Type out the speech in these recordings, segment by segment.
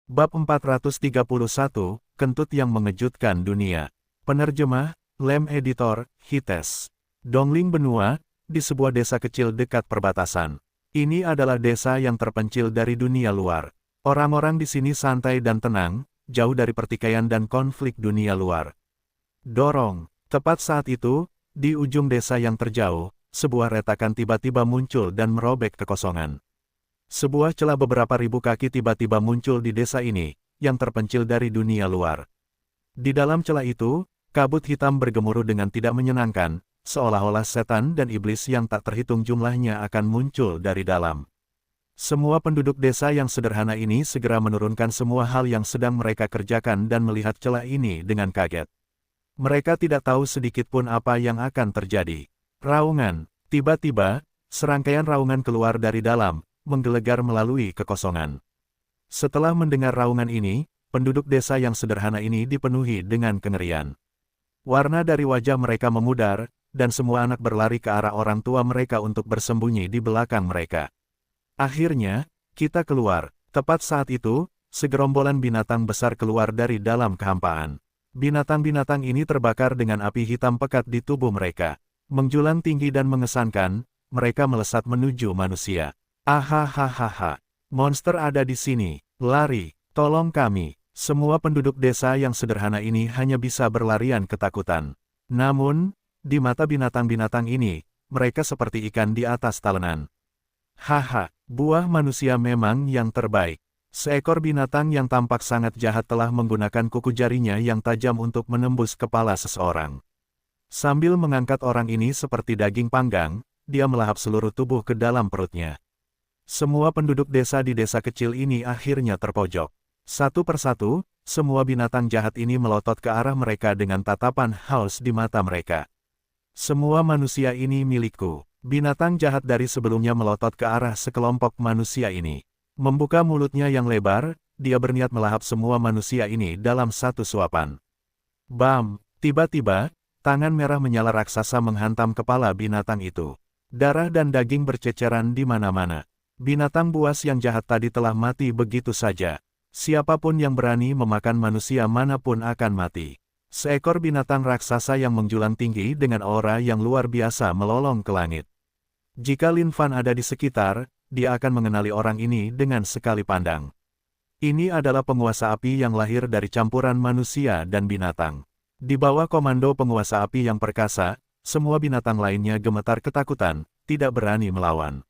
Bab 431, Kentut yang Mengejutkan Dunia. Penerjemah, Lem Editor, Hites. Dongling Benua, di sebuah desa kecil dekat perbatasan. Ini adalah desa yang terpencil dari dunia luar. Orang-orang di sini santai dan tenang, jauh dari pertikaian dan konflik dunia luar. Dorong. Tepat saat itu, di ujung desa yang terjauh, sebuah retakan tiba-tiba muncul dan merobek kekosongan. Sebuah celah beberapa ribu kaki tiba-tiba muncul di desa ini, yang terpencil dari dunia luar. Di dalam celah itu, kabut hitam bergemuruh dengan tidak menyenangkan, seolah-olah setan dan iblis yang tak terhitung jumlahnya akan muncul dari dalam. Semua penduduk desa yang sederhana ini segera menurunkan semua hal yang sedang mereka kerjakan dan melihat celah ini dengan kaget. Mereka tidak tahu sedikit pun apa yang akan terjadi. Raungan. Tiba-tiba, serangkaian raungan keluar dari dalam, menggelegar melalui kekosongan. Setelah mendengar raungan ini, penduduk desa yang sederhana ini dipenuhi dengan kengerian. Warna dari wajah mereka memudar, dan semua anak berlari ke arah orang tua mereka untuk bersembunyi di belakang mereka. Akhirnya, kita keluar. Tepat saat itu, segerombolan binatang besar keluar dari dalam kehampaan. Binatang-binatang ini terbakar dengan api hitam pekat di tubuh mereka. Menjulang tinggi dan mengesankan, mereka melesat menuju manusia. Ahahaha, monster ada di sini, lari, tolong kami. Semua penduduk desa yang sederhana ini hanya bisa berlarian ketakutan. Namun, di mata binatang-binatang ini, mereka seperti ikan di atas talenan. Haha, buah manusia memang yang terbaik. Seekor binatang yang tampak sangat jahat telah menggunakan kuku jarinya yang tajam untuk menembus kepala seseorang. Sambil mengangkat orang ini seperti daging panggang, dia melahap seluruh tubuh ke dalam perutnya. Semua penduduk desa di desa kecil ini akhirnya terpojok. Satu persatu, semua binatang jahat ini melotot ke arah mereka dengan tatapan haus di mata mereka. Semua manusia ini milikku. Binatang jahat dari sebelumnya melotot ke arah sekelompok manusia ini. Membuka mulutnya yang lebar, dia berniat melahap semua manusia ini dalam satu suapan. Bam! Tiba-tiba, tangan merah menyala raksasa menghantam kepala binatang itu. Darah dan daging berceceran di mana-mana. Binatang buas yang jahat tadi telah mati begitu saja. Siapapun yang berani memakan manusia manapun akan mati. Seekor binatang raksasa yang menjulang tinggi dengan aura yang luar biasa melolong ke langit. Jika Lin Fan ada di sekitar, dia akan mengenali orang ini dengan sekali pandang. Ini adalah penguasa api yang lahir dari campuran manusia dan binatang. Di bawah komando penguasa api yang perkasa, semua binatang lainnya gemetar ketakutan, tidak berani melawan.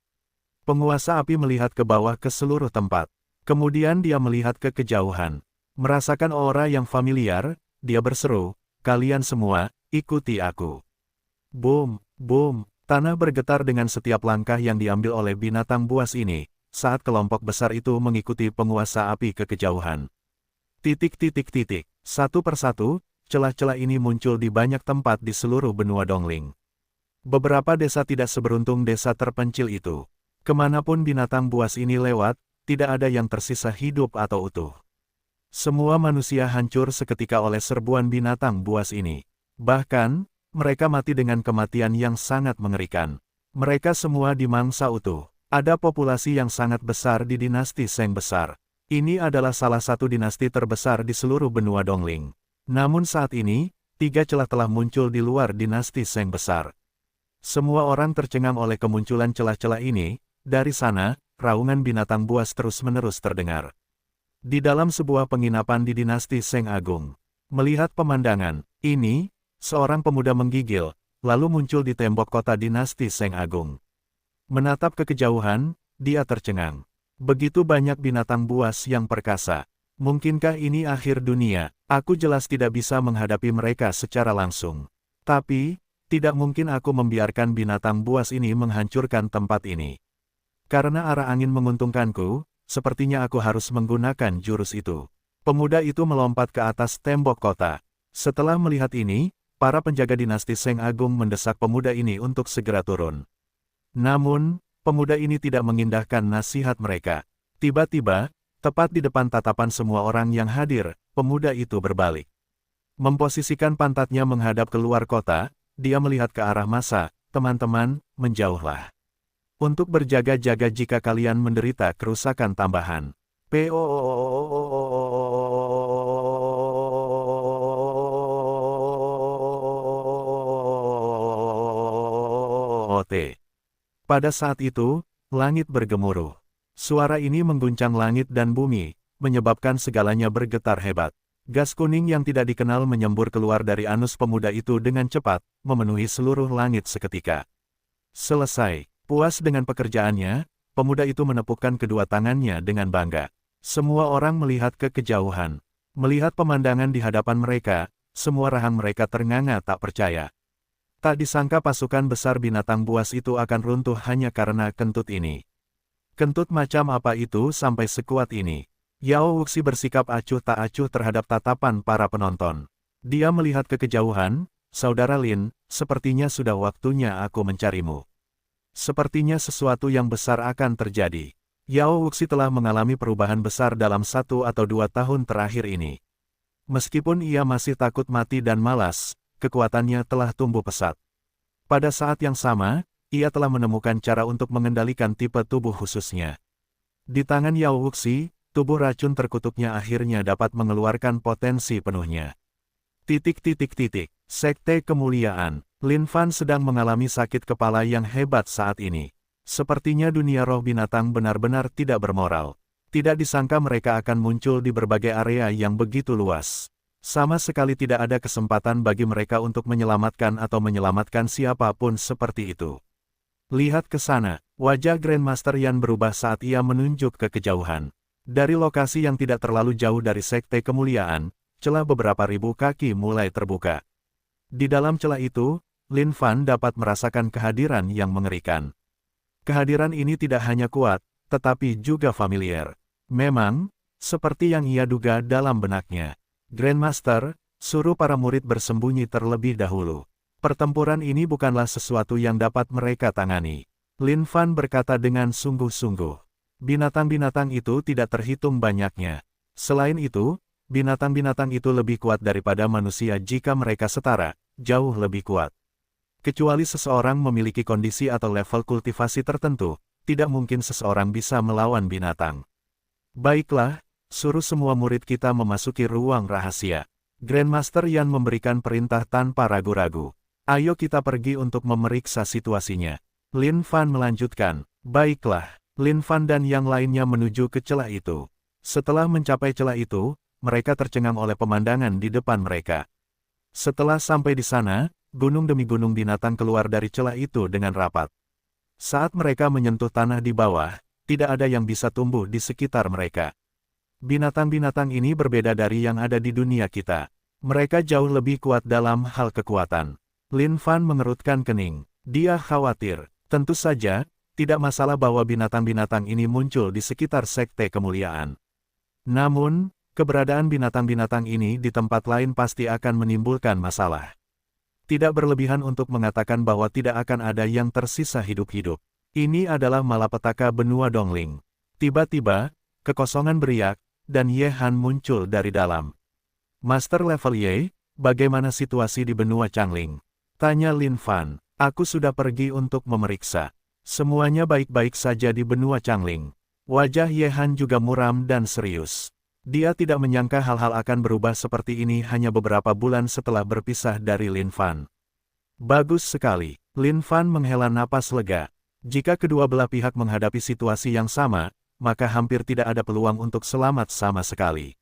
Penguasa api melihat ke bawah ke seluruh tempat. Kemudian dia melihat ke kejauhan. Merasakan aura yang familiar, dia berseru, "Kalian semua, ikuti aku." Boom, boom, tanah bergetar dengan setiap langkah yang diambil oleh binatang buas ini, saat kelompok besar itu mengikuti penguasa api ke kejauhan. Titik. Satu persatu, celah-celah ini muncul di banyak tempat di seluruh benua Dongling. Beberapa desa tidak seberuntung desa terpencil itu. Kemanapun binatang buas ini lewat, tidak ada yang tersisa hidup atau utuh. Semua manusia hancur seketika oleh serbuan binatang buas ini. Bahkan, mereka mati dengan kematian yang sangat mengerikan. Mereka semua dimangsa utuh. Ada populasi yang sangat besar di dinasti Seng Besar. Ini adalah salah satu dinasti terbesar di seluruh benua Dongling. Namun saat ini, 3 celah telah muncul di luar dinasti Seng Besar. Semua orang tercengang oleh kemunculan celah-celah ini. Dari sana, raungan binatang buas terus-menerus terdengar. Di dalam sebuah penginapan di dinasti Seng Agung. Melihat pemandangan ini, seorang pemuda menggigil, lalu muncul di tembok kota dinasti Seng Agung. Menatap ke kejauhan, dia tercengang. Begitu banyak binatang buas yang perkasa. Mungkinkah ini akhir dunia? Aku jelas tidak bisa menghadapi mereka secara langsung. Tapi, tidak mungkin aku membiarkan binatang buas ini menghancurkan tempat ini. Karena arah angin menguntungkanku, sepertinya aku harus menggunakan jurus itu. Pemuda itu melompat ke atas tembok kota. Setelah melihat ini, para penjaga dinasti Seng Agung mendesak pemuda ini untuk segera turun. Namun, pemuda ini tidak mengindahkan nasihat mereka. Tiba-tiba, tepat di depan tatapan semua orang yang hadir, pemuda itu berbalik. Memposisikan pantatnya menghadap keluar kota, dia melihat ke arah massa, "Teman-teman, menjauhlah. Untuk berjaga-jaga jika kalian menderita kerusakan tambahan." OOT. Pada saat itu, langit bergemuruh. Suara ini mengguncang langit dan bumi, menyebabkan segalanya bergetar hebat. Gas kuning yang tidak dikenal menyembur keluar dari anus pemuda itu dengan cepat, memenuhi seluruh langit seketika. Selesai. Puas dengan pekerjaannya, pemuda itu menepukkan kedua tangannya dengan bangga. Semua orang melihat ke kejauhan. Melihat pemandangan di hadapan mereka, semua rahang mereka ternganga tak percaya. Tak disangka pasukan besar binatang buas itu akan runtuh hanya karena kentut ini. Kentut macam apa itu sampai sekuat ini? Yao Wuxi bersikap acuh tak acuh terhadap tatapan para penonton. Dia melihat ke kejauhan, Saudara Lin, sepertinya sudah waktunya aku mencarimu. Sepertinya sesuatu yang besar akan terjadi. Yao Wuxi telah mengalami perubahan besar dalam 1 atau 2 tahun terakhir ini. Meskipun ia masih takut mati dan malas, kekuatannya telah tumbuh pesat. Pada saat yang sama, ia telah menemukan cara untuk mengendalikan tipe tubuh khususnya. Di tangan Yao Wuxi, tubuh racun terkutuknya akhirnya dapat mengeluarkan potensi penuhnya. Sekte kemuliaan. Lin Fan sedang mengalami sakit kepala yang hebat saat ini. Sepertinya dunia roh binatang benar-benar tidak bermoral. Tidak disangka mereka akan muncul di berbagai area yang begitu luas. Sama sekali tidak ada kesempatan bagi mereka untuk menyelamatkan atau menyelamatkan siapapun seperti itu. Lihat ke sana, wajah Grandmaster Yan berubah saat ia menunjuk ke kejauhan. Dari lokasi yang tidak terlalu jauh dari Sekte Kemuliaan, celah beberapa ribu kaki mulai terbuka. Di dalam celah itu, Lin Fan dapat merasakan kehadiran yang mengerikan. Kehadiran ini tidak hanya kuat, tetapi juga familiar. Memang, seperti yang ia duga dalam benaknya. Grandmaster, suruh para murid bersembunyi terlebih dahulu. Pertempuran ini bukanlah sesuatu yang dapat mereka tangani. Lin Fan berkata dengan sungguh-sungguh. Binatang-binatang itu tidak terhitung banyaknya. Selain itu, binatang-binatang itu lebih kuat daripada manusia jika mereka setara, jauh lebih kuat. Kecuali seseorang memiliki kondisi atau level kultivasi tertentu, tidak mungkin seseorang bisa melawan binatang. Baiklah, suruh semua murid kita memasuki ruang rahasia. Grandmaster Yan memberikan perintah tanpa ragu-ragu. Ayo kita pergi untuk memeriksa situasinya. Lin Fan melanjutkan. Baiklah, Lin Fan dan yang lainnya menuju ke celah itu. Setelah mencapai celah itu, mereka tercengang oleh pemandangan di depan mereka. Setelah sampai di sana, gunung demi gunung binatang keluar dari celah itu dengan rapat. Saat mereka menyentuh tanah di bawah, tidak ada yang bisa tumbuh di sekitar mereka. Binatang-binatang ini berbeda dari yang ada di dunia kita. Mereka jauh lebih kuat dalam hal kekuatan. Lin Fan mengerutkan kening. Dia khawatir. Tentu saja, tidak masalah bahwa binatang-binatang ini muncul di sekitar Sekte Kemuliaan. Namun, keberadaan binatang-binatang ini di tempat lain pasti akan menimbulkan masalah. Tidak berlebihan untuk mengatakan bahwa tidak akan ada yang tersisa hidup-hidup. Ini adalah malapetaka benua Dongling. Tiba-tiba, kekosongan beriak, dan Ye Han muncul dari dalam. Master level Ye, bagaimana situasi di benua Changling? Tanya Lin Fan. Aku sudah pergi untuk memeriksa. Semuanya baik-baik saja di benua Changling. Wajah Ye Han juga muram dan serius. Dia tidak menyangka hal-hal akan berubah seperti ini hanya beberapa bulan setelah berpisah dari Lin Fan. Bagus sekali. Lin Fan menghela napas lega. Jika kedua belah pihak menghadapi situasi yang sama, maka hampir tidak ada peluang untuk selamat sama sekali.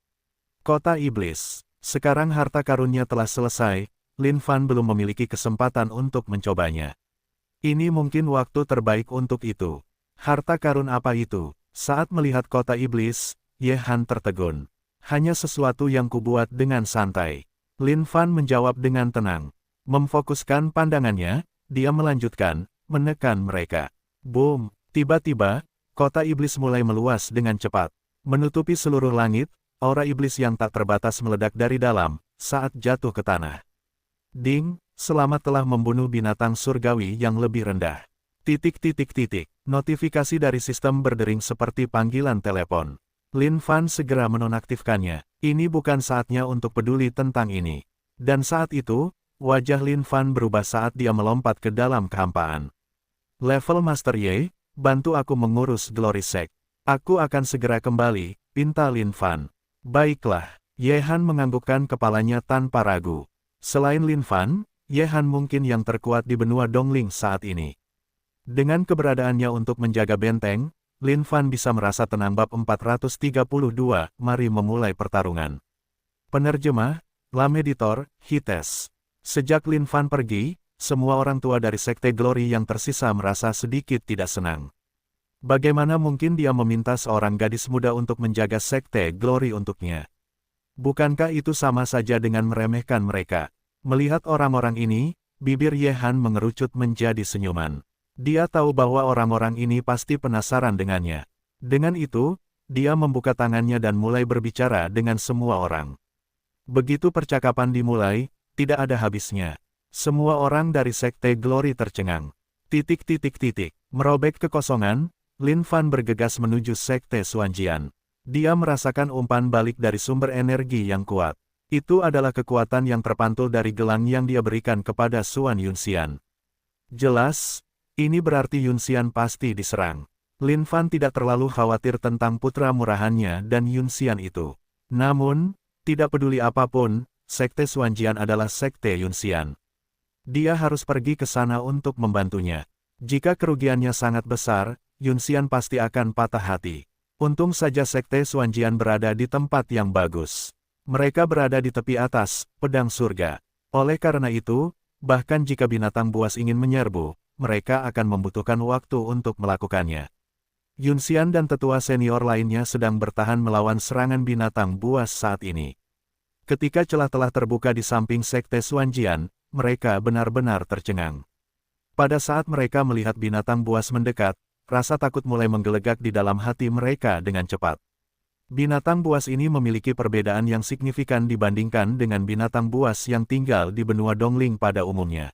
Kota Iblis. Sekarang harta karunnya telah selesai, Lin Fan belum memiliki kesempatan untuk mencobanya. Ini mungkin waktu terbaik untuk itu. Harta karun apa itu? Saat melihat kota iblis, Ye Han tertegun. Hanya sesuatu yang kubuat dengan santai. Lin Fan menjawab dengan tenang. Memfokuskan pandangannya, dia melanjutkan, menekan mereka. Boom! Tiba-tiba, kota iblis mulai meluas dengan cepat. Menutupi seluruh langit, aura iblis yang tak terbatas meledak dari dalam, saat jatuh ke tanah. Ding, selamat telah membunuh binatang surgawi yang lebih rendah. Notifikasi dari sistem berdering seperti panggilan telepon. Lin Fan segera menonaktifkannya. Ini bukan saatnya untuk peduli tentang ini. Dan saat itu, wajah Lin Fan berubah saat dia melompat ke dalam kehampaan. Level Master Ye, bantu aku mengurus Glory Sect. Aku akan segera kembali, pinta Lin Fan. Baiklah, Ye Han menganggukkan kepalanya tanpa ragu. Selain Lin Fan, Ye Han mungkin yang terkuat di benua Dongling saat ini. Dengan keberadaannya untuk menjaga benteng, Lin Fan bisa merasa tenang. Bab 432, mari memulai pertarungan. Penerjemah, Lam Editor, Hites. Sejak Lin Fan pergi, semua orang tua dari Sekte Glory yang tersisa merasa sedikit tidak senang. Bagaimana mungkin dia meminta seorang gadis muda untuk menjaga Sekte Glory untuknya? Bukankah itu sama saja dengan meremehkan mereka? Melihat orang-orang ini, bibir Ye Han mengerucut menjadi senyuman. Dia tahu bahwa orang-orang ini pasti penasaran dengannya. Dengan itu, dia membuka tangannya dan mulai berbicara dengan semua orang. Begitu percakapan dimulai, tidak ada habisnya. Semua orang dari Sekte Glory tercengang. Merobek kekosongan, Lin Fan bergegas menuju Sekte Xuanjian. Dia merasakan umpan balik dari sumber energi yang kuat. Itu adalah kekuatan yang terpantul dari gelang yang dia berikan kepada Xuan Yunxian. Jelas, ini berarti Yunxian pasti diserang. Lin Fan tidak terlalu khawatir tentang putra murahannya dan Yunxian itu. Namun, tidak peduli apapun, Sekte Xuanjian adalah Sekte Yunxian. Dia harus pergi ke sana untuk membantunya. Jika kerugiannya sangat besar, Yunxian pasti akan patah hati. Untung saja Sekte Xuanjian berada di tempat yang bagus. Mereka berada di tepi atas, pedang surga. Oleh karena itu, bahkan jika binatang buas ingin menyerbu, mereka akan membutuhkan waktu untuk melakukannya. Yunxian dan tetua senior lainnya sedang bertahan melawan serangan binatang buas saat ini. Ketika celah telah terbuka di samping Sekte Xuanjian, mereka benar-benar tercengang. Pada saat mereka melihat binatang buas mendekat, rasa takut mulai menggelegar di dalam hati mereka dengan cepat. Binatang buas ini memiliki perbedaan yang signifikan dibandingkan dengan binatang buas yang tinggal di benua Dongling pada umumnya.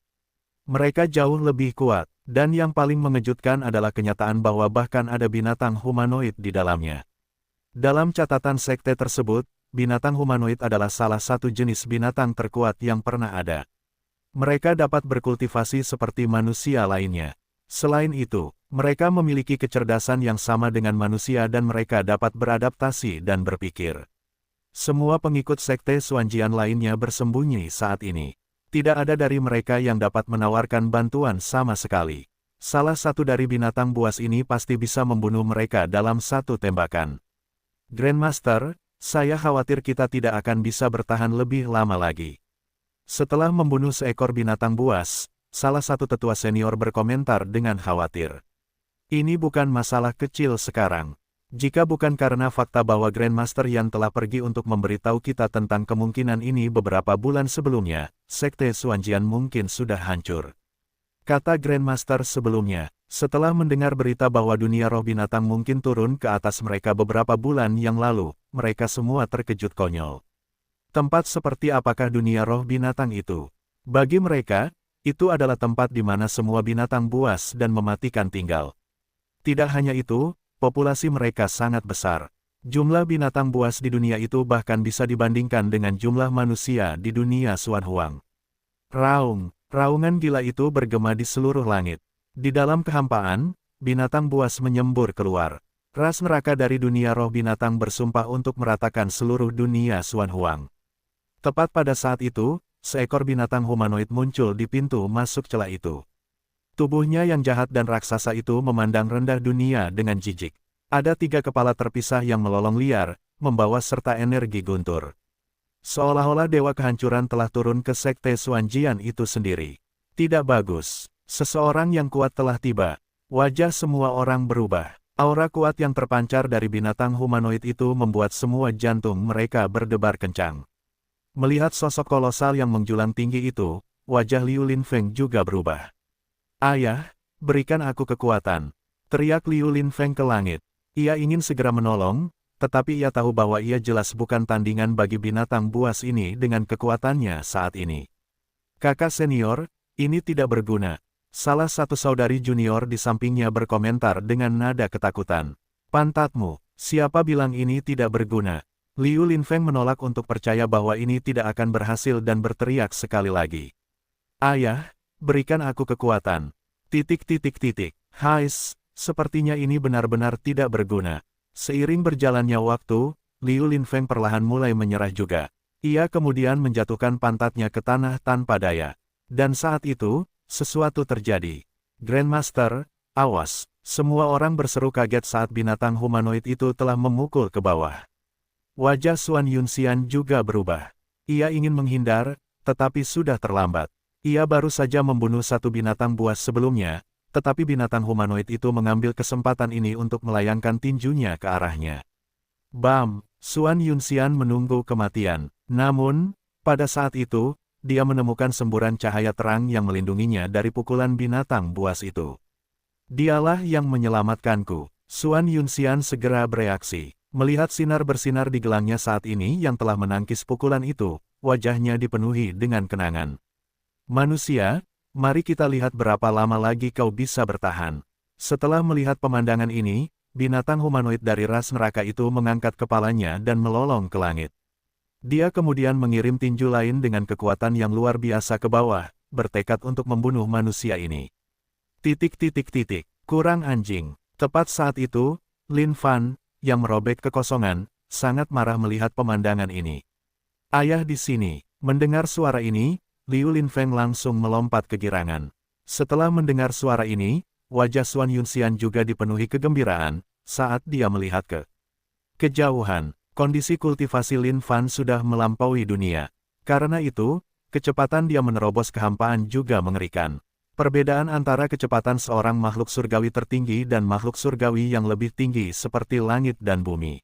Mereka jauh lebih kuat, dan yang paling mengejutkan adalah kenyataan bahwa bahkan ada binatang humanoid di dalamnya. Dalam catatan sekte tersebut, binatang humanoid adalah salah satu jenis binatang terkuat yang pernah ada. Mereka dapat berkultivasi seperti manusia lainnya. Selain itu, mereka memiliki kecerdasan yang sama dengan manusia dan mereka dapat beradaptasi dan berpikir. Semua pengikut Sekte Xuanjian lainnya bersembunyi saat ini. Tidak ada dari mereka yang dapat menawarkan bantuan sama sekali. Salah satu dari binatang buas ini pasti bisa membunuh mereka dalam satu tembakan. Grandmaster, saya khawatir kita tidak akan bisa bertahan lebih lama lagi. Setelah membunuh seekor binatang buas, salah satu tetua senior berkomentar dengan khawatir. Ini bukan masalah kecil sekarang. Jika bukan karena fakta bahwa Grandmaster Yan telah pergi untuk memberitahu kita tentang kemungkinan ini beberapa bulan sebelumnya, Sekte Xuanjian mungkin sudah hancur. Kata Grandmaster sebelumnya, setelah mendengar berita bahwa dunia roh binatang mungkin turun ke atas mereka beberapa bulan yang lalu, mereka semua terkejut konyol. Tempat seperti apakah dunia roh binatang itu? Bagi mereka, itu adalah tempat di mana semua binatang buas dan mematikan tinggal. Tidak hanya itu, populasi mereka sangat besar. Jumlah binatang buas di dunia itu bahkan bisa dibandingkan dengan jumlah manusia di dunia Xuanhuang. Raungan gila itu bergema di seluruh langit. Di dalam kehampaan, binatang buas menyembur keluar. Ras neraka dari dunia roh binatang bersumpah untuk meratakan seluruh dunia Xuanhuang. Tepat pada saat itu, seekor binatang humanoid muncul di pintu masuk celah itu. Tubuhnya yang jahat dan raksasa itu memandang rendah dunia dengan jijik. Ada 3 kepala terpisah yang melolong liar, membawa serta energi guntur. Seolah-olah dewa kehancuran telah turun ke Sekte Xuanjian itu sendiri. Tidak bagus. Seseorang yang kuat telah tiba. Wajah semua orang berubah. Aura kuat yang terpancar dari binatang humanoid itu membuat semua jantung mereka berdebar kencang. Melihat sosok kolosal yang menjulang tinggi itu, wajah Liu Linfeng juga berubah. Ayah, berikan aku kekuatan. Teriak Liu Linfeng ke langit. Ia ingin segera menolong, tetapi ia tahu bahwa ia jelas bukan tandingan bagi binatang buas ini dengan kekuatannya saat ini. Kakak senior, ini tidak berguna. Salah satu saudari junior di sampingnya berkomentar dengan nada ketakutan. Pantatmu, siapa bilang ini tidak berguna? Liu Linfeng menolak untuk percaya bahwa ini tidak akan berhasil dan berteriak sekali lagi. Ayah, berikan aku kekuatan. Hais, sepertinya ini benar-benar tidak berguna. Seiring berjalannya waktu, Liu Linfeng perlahan mulai menyerah juga. Ia kemudian menjatuhkan pantatnya ke tanah tanpa daya. Dan saat itu, sesuatu terjadi. Grandmaster, Awas! Semua orang berseru kaget saat binatang humanoid itu telah memukul ke bawah. Wajah Xuan Yunxian juga berubah. Ia ingin menghindar, tetapi sudah terlambat. Ia baru saja membunuh satu binatang buas sebelumnya, tetapi binatang humanoid itu mengambil kesempatan ini untuk melayangkan tinjunya ke arahnya. Bam! Xuan Yunxian menunggu kematian. Namun, pada saat itu, dia menemukan semburan cahaya terang yang melindunginya dari pukulan binatang buas itu. Dialah yang menyelamatkanku. Xuan Yunxian segera bereaksi. Melihat sinar bersinar di gelangnya saat ini yang telah menangkis pukulan itu, wajahnya dipenuhi dengan kenangan. Manusia, mari kita lihat berapa lama lagi kau bisa bertahan. Setelah melihat pemandangan ini, binatang humanoid dari ras neraka itu mengangkat kepalanya dan melolong ke langit. Dia kemudian mengirim tinju lain dengan kekuatan yang luar biasa ke bawah, bertekad untuk membunuh manusia ini. Kurang anjing. Tepat saat itu, Lin Fan, yang merobek kekosongan, sangat marah melihat pemandangan ini. Ayah di sini. Mendengar suara ini, Liu Linfeng langsung melompat kegirangan. Setelah mendengar suara ini, wajah Xuan Yunxian juga dipenuhi kegembiraan, saat dia melihat ke kejauhan. Kondisi kultivasi Lin Fan sudah melampaui dunia. Karena itu, kecepatan dia menerobos kehampaan juga mengerikan. Perbedaan antara kecepatan seorang makhluk surgawi tertinggi dan makhluk surgawi yang lebih tinggi seperti langit dan bumi.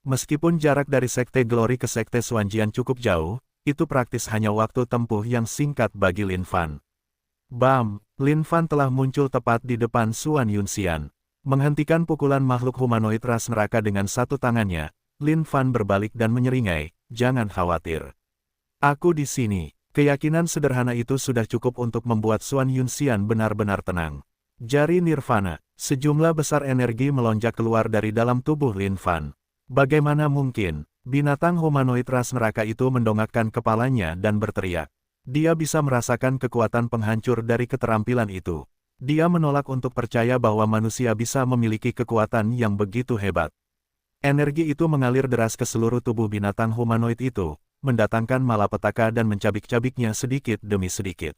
Meskipun jarak dari Sekte Glory ke Sekte Xuanjian cukup jauh, itu praktis hanya waktu tempuh yang singkat bagi Lin Fan. Bam! Lin Fan telah muncul tepat di depan Xuan Yunxian. Menghentikan pukulan makhluk humanoid ras neraka dengan satu tangannya, Lin Fan berbalik dan menyeringai, "Jangan khawatir. Aku di sini." Keyakinan sederhana itu sudah cukup untuk membuat Xuan Yunxian benar-benar tenang. Jari Nirvana, sejumlah besar energi melonjak keluar dari dalam tubuh Lin Fan. Bagaimana mungkin, binatang humanoid ras neraka itu mendongakkan kepalanya dan berteriak. Dia bisa merasakan kekuatan penghancur dari keterampilan itu. Dia menolak untuk percaya bahwa manusia bisa memiliki kekuatan yang begitu hebat. Energi itu mengalir deras ke seluruh tubuh binatang humanoid itu, mendatangkan malapetaka dan mencabik-cabiknya sedikit demi sedikit.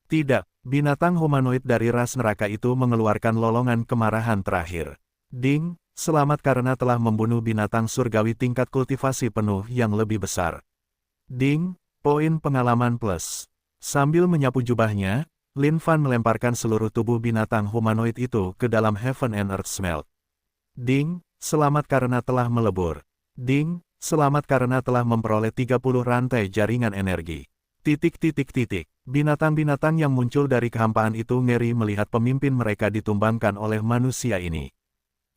Tidak, binatang humanoid dari ras neraka itu mengeluarkan lolongan kemarahan terakhir. Ding, selamat karena telah membunuh binatang surgawi tingkat kultivasi penuh yang lebih besar. Ding, poin pengalaman plus. Sambil menyapu jubahnya, Lin Fan melemparkan seluruh tubuh binatang humanoid itu ke dalam Heaven and Earth Smelt. Ding, selamat karena telah melebur. Ding, selamat karena telah memperoleh 30 rantai jaringan energi. Binatang-binatang yang muncul dari kehampaan itu ngeri melihat pemimpin mereka ditumbangkan oleh manusia ini.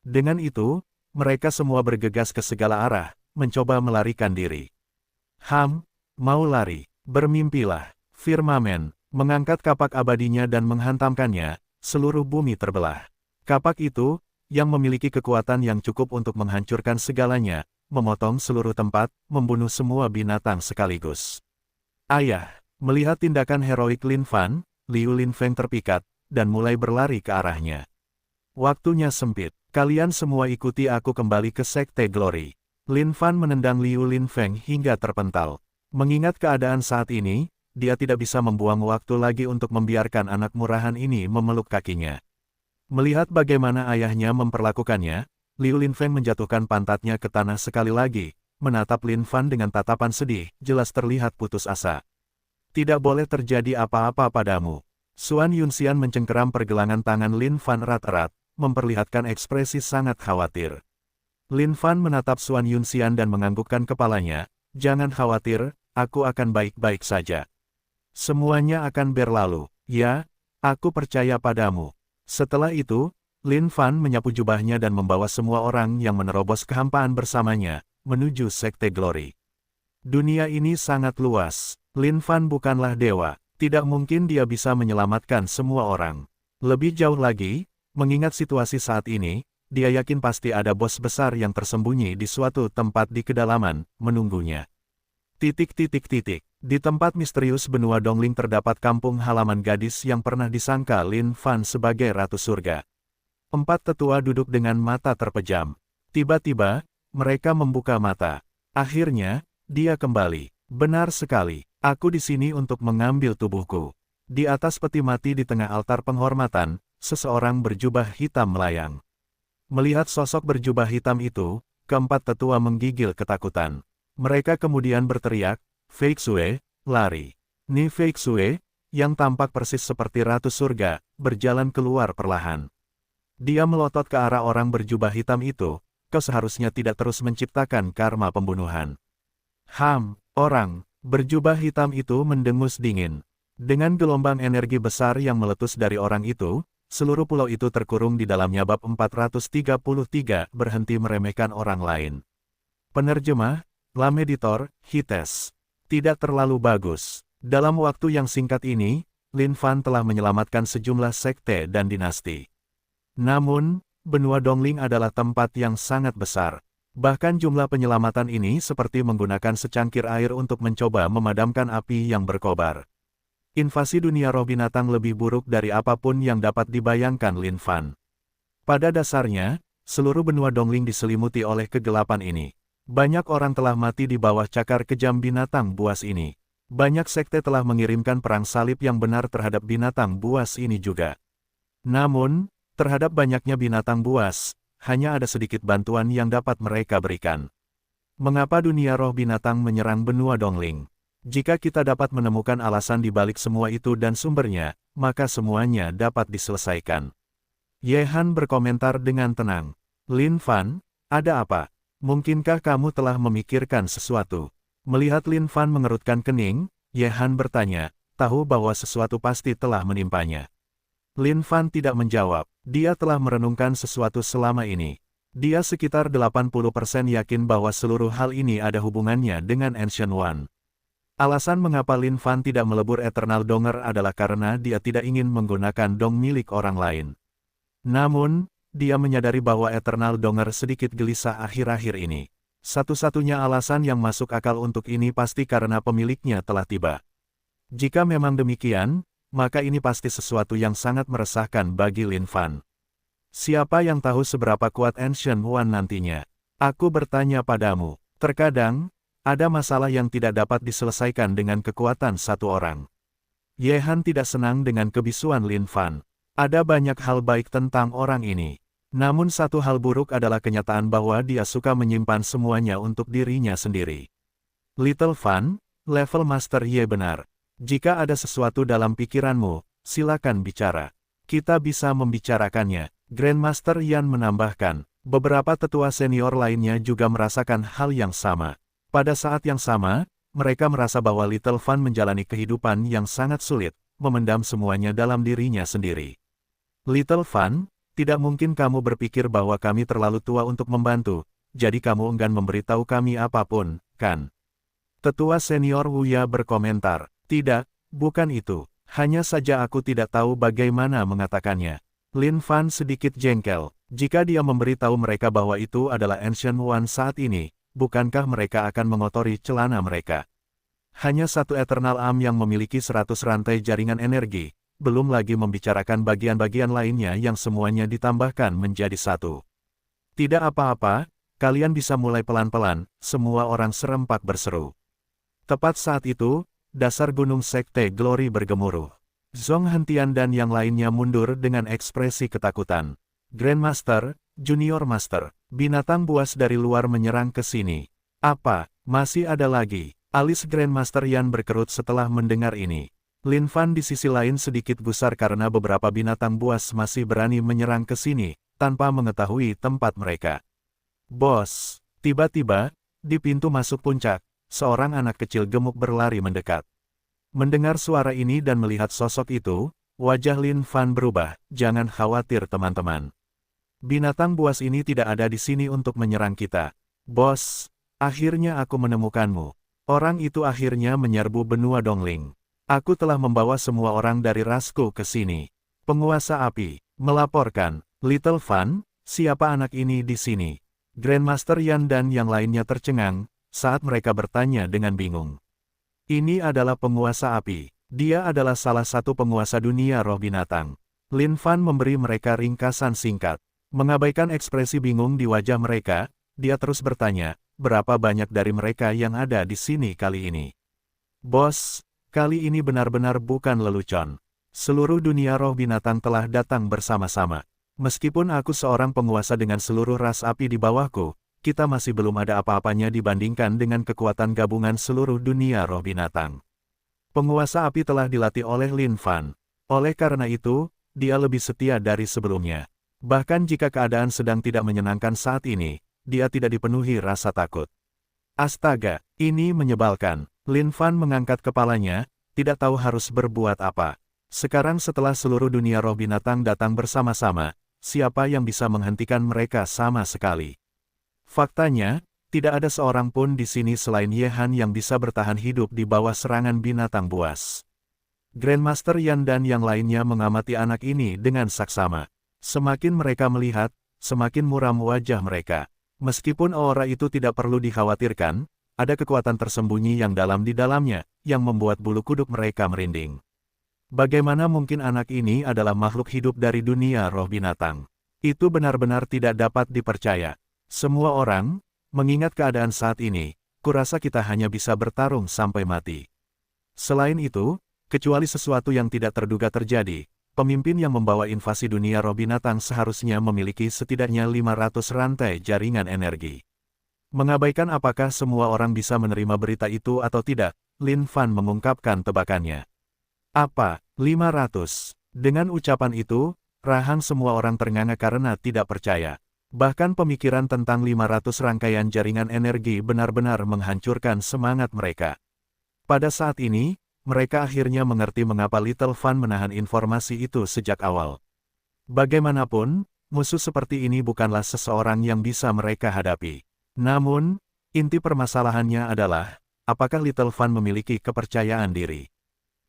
Dengan itu, mereka semua bergegas ke segala arah, mencoba melarikan diri. Mau lari, bermimpilah. Firmamen, mengangkat kapak abadinya dan menghantamkannya, seluruh bumi terbelah. Kapak itu, yang memiliki kekuatan yang cukup untuk menghancurkan segalanya, memotong seluruh tempat, membunuh semua binatang sekaligus. Ayah, melihat tindakan heroik Lin Fan, Liu Linfeng terpikat, dan mulai berlari ke arahnya. Waktunya sempit, kalian semua ikuti aku kembali ke Sekte Glory. Lin Fan menendang Liu Linfeng hingga terpental. Mengingat keadaan saat ini, dia tidak bisa membuang waktu lagi untuk membiarkan anak murahan ini memeluk kakinya. Melihat bagaimana ayahnya memperlakukannya, Liu Linfeng menjatuhkan pantatnya ke tanah sekali lagi, menatap Lin Fan dengan tatapan sedih, jelas terlihat putus asa. Tidak boleh terjadi apa-apa padamu. Xuan Yunxian mencengkeram pergelangan tangan Lin Fan erat-erat, memperlihatkan ekspresi sangat khawatir. Lin Fan menatap Xuan Yunxian dan menganggukkan kepalanya, "Jangan khawatir, aku akan baik-baik saja. Semuanya akan berlalu, ya, aku percaya padamu." Setelah itu, Lin Fan menyapu jubahnya dan membawa semua orang yang menerobos kehampaan bersamanya, menuju Sekte Glory. Dunia ini sangat luas. Lin Fan bukanlah dewa, tidak mungkin dia bisa menyelamatkan semua orang. Lebih jauh lagi, mengingat situasi saat ini, dia yakin pasti ada bos besar yang tersembunyi di suatu tempat di kedalaman, menunggunya. Di tempat misterius benua Dongling terdapat kampung halaman gadis yang pernah disangka Lin Fan sebagai Ratu Surga. 4 tetua duduk dengan mata terpejam. Tiba-tiba, mereka membuka mata. Akhirnya, dia kembali. Benar sekali, aku di sini untuk mengambil tubuhku. Di atas peti mati di tengah altar penghormatan, seseorang berjubah hitam melayang. Melihat sosok berjubah hitam itu, keempat tetua menggigil ketakutan. Mereka kemudian berteriak, "Fei Xue, lari!" Ni Fei Xue, yang tampak persis seperti Ratu Surga, berjalan keluar perlahan. Dia melotot ke arah orang berjubah hitam itu. Kau seharusnya tidak terus menciptakan karma pembunuhan. Orang berjubah hitam itu mendengus dingin. Dengan gelombang energi besar yang meletus dari orang itu, seluruh pulau itu terkurung di dalamnya. Bab 433 berhenti meremehkan orang lain. Penerjemah, Lam Editor, Hites. Tidak terlalu bagus. Dalam waktu yang singkat ini, Lin Fan telah menyelamatkan sejumlah sekte dan dinasti. Namun, benua Dongling adalah tempat yang sangat besar. Bahkan jumlah penyelamatan ini seperti menggunakan secangkir air untuk mencoba memadamkan api yang berkobar. Invasi dunia roh binatang lebih buruk dari apapun yang dapat dibayangkan Lin Fan. Pada dasarnya, seluruh benua Dongling diselimuti oleh kegelapan ini. Banyak orang telah mati di bawah cakar kejam binatang buas ini. Banyak sekte telah mengirimkan perang salib yang benar terhadap binatang buas ini juga. Namun, terhadap banyaknya binatang buas, hanya ada sedikit bantuan yang dapat mereka berikan. Mengapa dunia roh binatang menyerang benua Dongling? Jika kita dapat menemukan alasan di balik semua itu dan sumbernya, maka semuanya dapat diselesaikan. Ye Han berkomentar dengan tenang. Lin Fan, ada apa? Mungkinkah kamu telah memikirkan sesuatu? Melihat Lin Fan mengerutkan kening, Ye Han bertanya, tahu bahwa sesuatu pasti telah menimpanya. Lin Fan tidak menjawab. Dia telah merenungkan sesuatu selama ini. Dia sekitar 80% yakin bahwa seluruh hal ini ada hubungannya dengan Ancient One. Alasan mengapa Lin Fan tidak melebur Eternal Donger adalah karena dia tidak ingin menggunakan dong milik orang lain. Namun, dia menyadari bahwa Eternal Donger sedikit gelisah akhir-akhir ini. Satu-satunya alasan yang masuk akal untuk ini pasti karena pemiliknya telah tiba. Jika memang demikian, maka ini pasti sesuatu yang sangat meresahkan bagi Lin Fan. Siapa yang tahu seberapa kuat Ancient One nantinya? Aku bertanya padamu, terkadang, ada masalah yang tidak dapat diselesaikan dengan kekuatan satu orang. Ye Han tidak senang dengan kebisuan Lin Fan. Ada banyak hal baik tentang orang ini. Namun satu hal buruk adalah kenyataan bahwa dia suka menyimpan semuanya untuk dirinya sendiri. Little Fan, level Master Ye benar. Jika ada sesuatu dalam pikiranmu, silakan bicara. Kita bisa membicarakannya. Grandmaster Yan menambahkan, beberapa tetua senior lainnya juga merasakan hal yang sama. Pada saat yang sama, mereka merasa bahwa Little Fan menjalani kehidupan yang sangat sulit, memendam semuanya dalam dirinya sendiri. Little Fan, tidak mungkin kamu berpikir bahwa kami terlalu tua untuk membantu, jadi kamu enggan memberitahu kami apapun, kan? Tetua senior Wuya berkomentar. Tidak, bukan itu. Hanya saja aku tidak tahu bagaimana mengatakannya. Lin Fan sedikit jengkel. Jika dia memberitahu mereka bahwa itu adalah Ancient One saat ini, bukankah mereka akan mengotori celana mereka? Hanya satu Eternal Arm yang memiliki 100 rantai jaringan energi, belum lagi membicarakan bagian-bagian lainnya yang semuanya ditambahkan menjadi satu. Tidak apa-apa, kalian bisa mulai pelan-pelan, semua orang serempak berseru. Tepat saat itu, dasar gunung sekte Glory bergemuruh. Zhong Hentian dan yang lainnya mundur dengan ekspresi ketakutan. Grandmaster, Junior Master, binatang buas dari luar menyerang ke sini. Apa, masih ada lagi? Alis Grandmaster Yan berkerut setelah mendengar ini. Lin Fan di sisi lain sedikit gusar karena beberapa binatang buas masih berani menyerang ke sini, tanpa mengetahui tempat mereka. Bos, tiba-tiba, di pintu masuk puncak, seorang anak kecil gemuk berlari mendekat. Mendengar suara ini dan melihat sosok itu, wajah Lin Fan berubah. Jangan khawatir teman-teman. Binatang buas ini tidak ada di sini untuk menyerang kita. Bos, akhirnya aku menemukanmu. Orang itu akhirnya menyerbu benua Dongling. Aku telah membawa semua orang dari rasku ke sini. Penguasa api, melaporkan, Little Fan, siapa anak ini di sini? Grandmaster Yan dan yang lainnya tercengang, saat mereka bertanya dengan bingung. Ini adalah penguasa api. Dia adalah salah satu penguasa dunia roh binatang. Lin Fan memberi mereka ringkasan singkat. Mengabaikan ekspresi bingung di wajah mereka, dia terus bertanya, berapa banyak dari mereka yang ada di sini kali ini? Bos, kali ini benar-benar bukan lelucon. Seluruh dunia roh binatang telah datang bersama-sama. Meskipun aku seorang penguasa dengan seluruh ras api di bawahku, kita masih belum ada apa-apanya dibandingkan dengan kekuatan gabungan seluruh dunia roh binatang. Penguasa api telah dilatih oleh Lin Fan. Oleh karena itu, dia lebih setia dari sebelumnya. Bahkan jika keadaan sedang tidak menyenangkan saat ini, dia tidak dipenuhi rasa takut. Astaga, ini menyebalkan. Lin Fan mengangkat kepalanya, tidak tahu harus berbuat apa. Sekarang setelah seluruh dunia roh binatang datang bersama-sama, siapa yang bisa menghentikan mereka sama sekali? Faktanya, tidak ada seorang pun di sini selain Ye Han yang bisa bertahan hidup di bawah serangan binatang buas. Grandmaster Yan dan yang lainnya mengamati anak ini dengan saksama. Semakin mereka melihat, semakin muram wajah mereka. Meskipun aura itu tidak perlu dikhawatirkan, ada kekuatan tersembunyi yang dalam di dalamnya, yang membuat bulu kuduk mereka merinding. Bagaimana mungkin anak ini adalah makhluk hidup dari dunia roh binatang? Itu benar-benar tidak dapat dipercaya. Semua orang, mengingat keadaan saat ini, kurasa kita hanya bisa bertarung sampai mati. Selain itu, kecuali sesuatu yang tidak terduga terjadi, pemimpin yang membawa invasi dunia roh binatang seharusnya memiliki setidaknya 500 rantai jaringan energi. Mengabaikan apakah semua orang bisa menerima berita itu atau tidak, Lin Fan mengungkapkan tebakannya. Apa, 500? Dengan ucapan itu, rahang semua orang ternganga karena tidak percaya. Bahkan pemikiran tentang 500 rangkaian jaringan energi benar-benar menghancurkan semangat mereka. Pada saat ini, mereka akhirnya mengerti mengapa Little Fan menahan informasi itu sejak awal. Bagaimanapun, musuh seperti ini bukanlah seseorang yang bisa mereka hadapi. Namun, inti permasalahannya adalah, apakah Little Fan memiliki kepercayaan diri?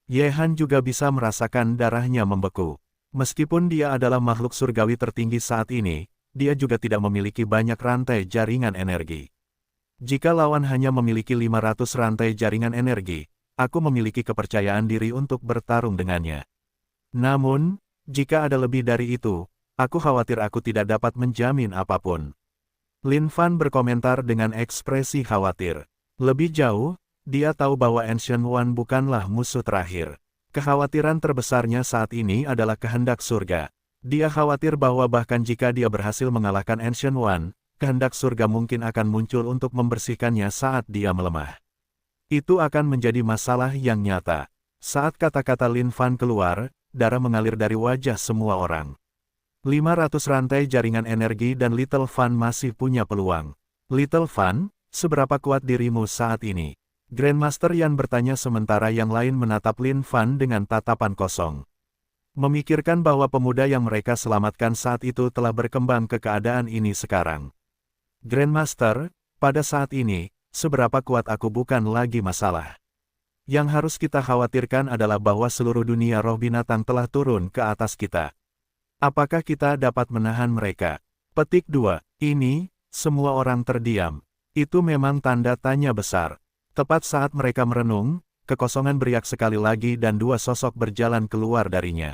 Ye Han juga bisa merasakan darahnya membeku. Meskipun dia adalah makhluk surgawi tertinggi saat ini, dia juga tidak memiliki banyak rantai jaringan energi. Jika lawan hanya memiliki 500 rantai jaringan energi, aku memiliki kepercayaan diri untuk bertarung dengannya. Namun, jika ada lebih dari itu, aku khawatir aku tidak dapat menjamin apapun. Lin Fan berkomentar dengan ekspresi khawatir. Lebih jauh, dia tahu bahwa Ancient One bukanlah musuh terakhir. Kekhawatiran terbesarnya saat ini adalah kehendak surga. Dia khawatir bahwa bahkan jika dia berhasil mengalahkan Ancient One, kehendak surga mungkin akan muncul untuk membersihkannya saat dia melemah. Itu akan menjadi masalah yang nyata. Saat kata-kata Lin Fan keluar, darah mengalir dari wajah semua orang. 500 rantai jaringan energi dan Little Fan masih punya peluang. Little Fan, seberapa kuat dirimu saat ini? Grandmaster Yan bertanya sementara yang lain menatap Lin Fan dengan tatapan kosong. Memikirkan bahwa pemuda yang mereka selamatkan saat itu telah berkembang ke keadaan ini sekarang. Grandmaster, pada saat ini, seberapa kuat aku bukan lagi masalah. Yang harus kita khawatirkan adalah bahwa seluruh dunia roh binatang telah turun ke atas kita. Apakah kita dapat menahan mereka? Petik 2. Ini, semua orang terdiam. Itu memang tanda tanya besar. Tepat saat mereka merenung, kekosongan beriak sekali lagi dan dua sosok berjalan keluar darinya.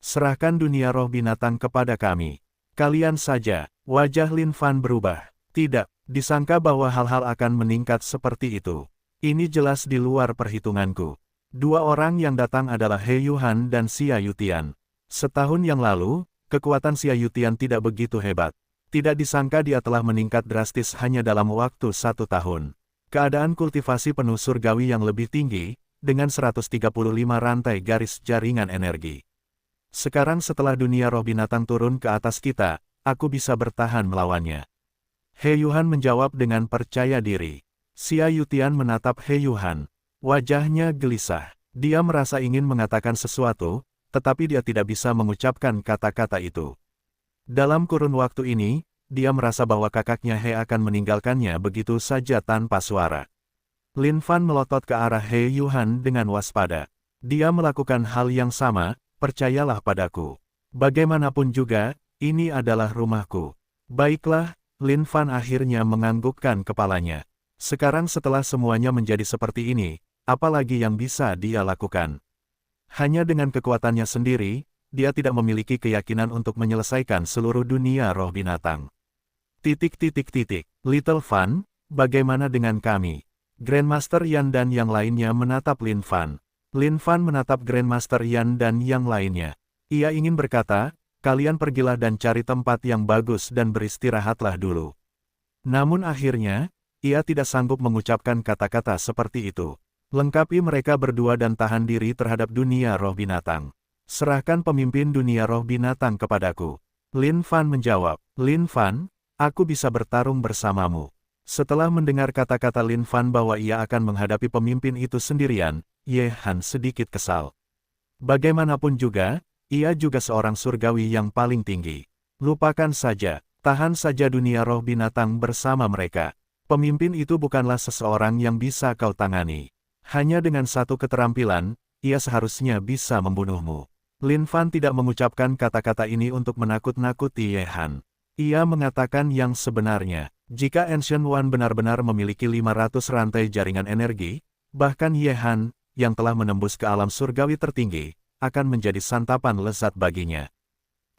Serahkan dunia roh binatang kepada kami. Kalian saja. Wajah Lin Fan berubah. Tidak, disangka bahwa hal-hal akan meningkat seperti itu. Ini jelas di luar perhitunganku. Dua orang yang datang adalah He Yuhan dan Xia Yutian. Setahun yang lalu, kekuatan Xia Yutian tidak begitu hebat. Tidak disangka dia telah meningkat drastis hanya dalam waktu 1 tahun. Keadaan kultivasi penuh surgawi yang lebih tinggi, dengan 135 rantai garis jaringan energi. Sekarang setelah dunia roh binatang turun ke atas kita, aku bisa bertahan melawannya. He Yuhan menjawab dengan percaya diri. Xia Yutian menatap He Yuhan. Wajahnya gelisah. Dia merasa ingin mengatakan sesuatu, tetapi dia tidak bisa mengucapkan kata-kata itu. Dalam kurun waktu ini, dia merasa bahwa kakaknya He akan meninggalkannya begitu saja tanpa suara. Lin Fan melotot ke arah He Yuhan dengan waspada. Dia melakukan hal yang sama, percayalah padaku. Bagaimanapun juga, ini adalah rumahku. Baiklah, Lin Fan akhirnya menganggukkan kepalanya. Sekarang setelah semuanya menjadi seperti ini, apalagi yang bisa dia lakukan? Hanya dengan kekuatannya sendiri, dia tidak memiliki keyakinan untuk menyelesaikan seluruh dunia roh binatang. Little Fan, bagaimana dengan kami? Grandmaster Yan dan yang lainnya menatap Lin Fan. Lin Fan menatap Grandmaster Yan dan yang lainnya. Ia ingin berkata, kalian pergilah dan cari tempat yang bagus dan beristirahatlah dulu. Namun akhirnya, ia tidak sanggup mengucapkan kata-kata seperti itu. Lengkapi mereka berdua dan tahan diri terhadap dunia roh binatang. Serahkan pemimpin dunia roh binatang kepadaku. Lin Fan menjawab, Lin Fan, aku bisa bertarung bersamamu. Setelah mendengar kata-kata Lin Fan bahwa ia akan menghadapi pemimpin itu sendirian, Ye Han sedikit kesal. Bagaimanapun juga, ia juga seorang surgawi yang paling tinggi. Lupakan saja, tahan saja dunia roh binatang bersama mereka. Pemimpin itu bukanlah seseorang yang bisa kau tangani. Hanya dengan satu keterampilan, ia seharusnya bisa membunuhmu. Lin Fan tidak mengucapkan kata-kata ini untuk menakut-nakuti Ye Han. Ia mengatakan yang sebenarnya, jika Ancient One benar-benar memiliki 500 rantai jaringan energi, bahkan Ye Han, yang telah menembus ke alam surgawi tertinggi, akan menjadi santapan lezat baginya.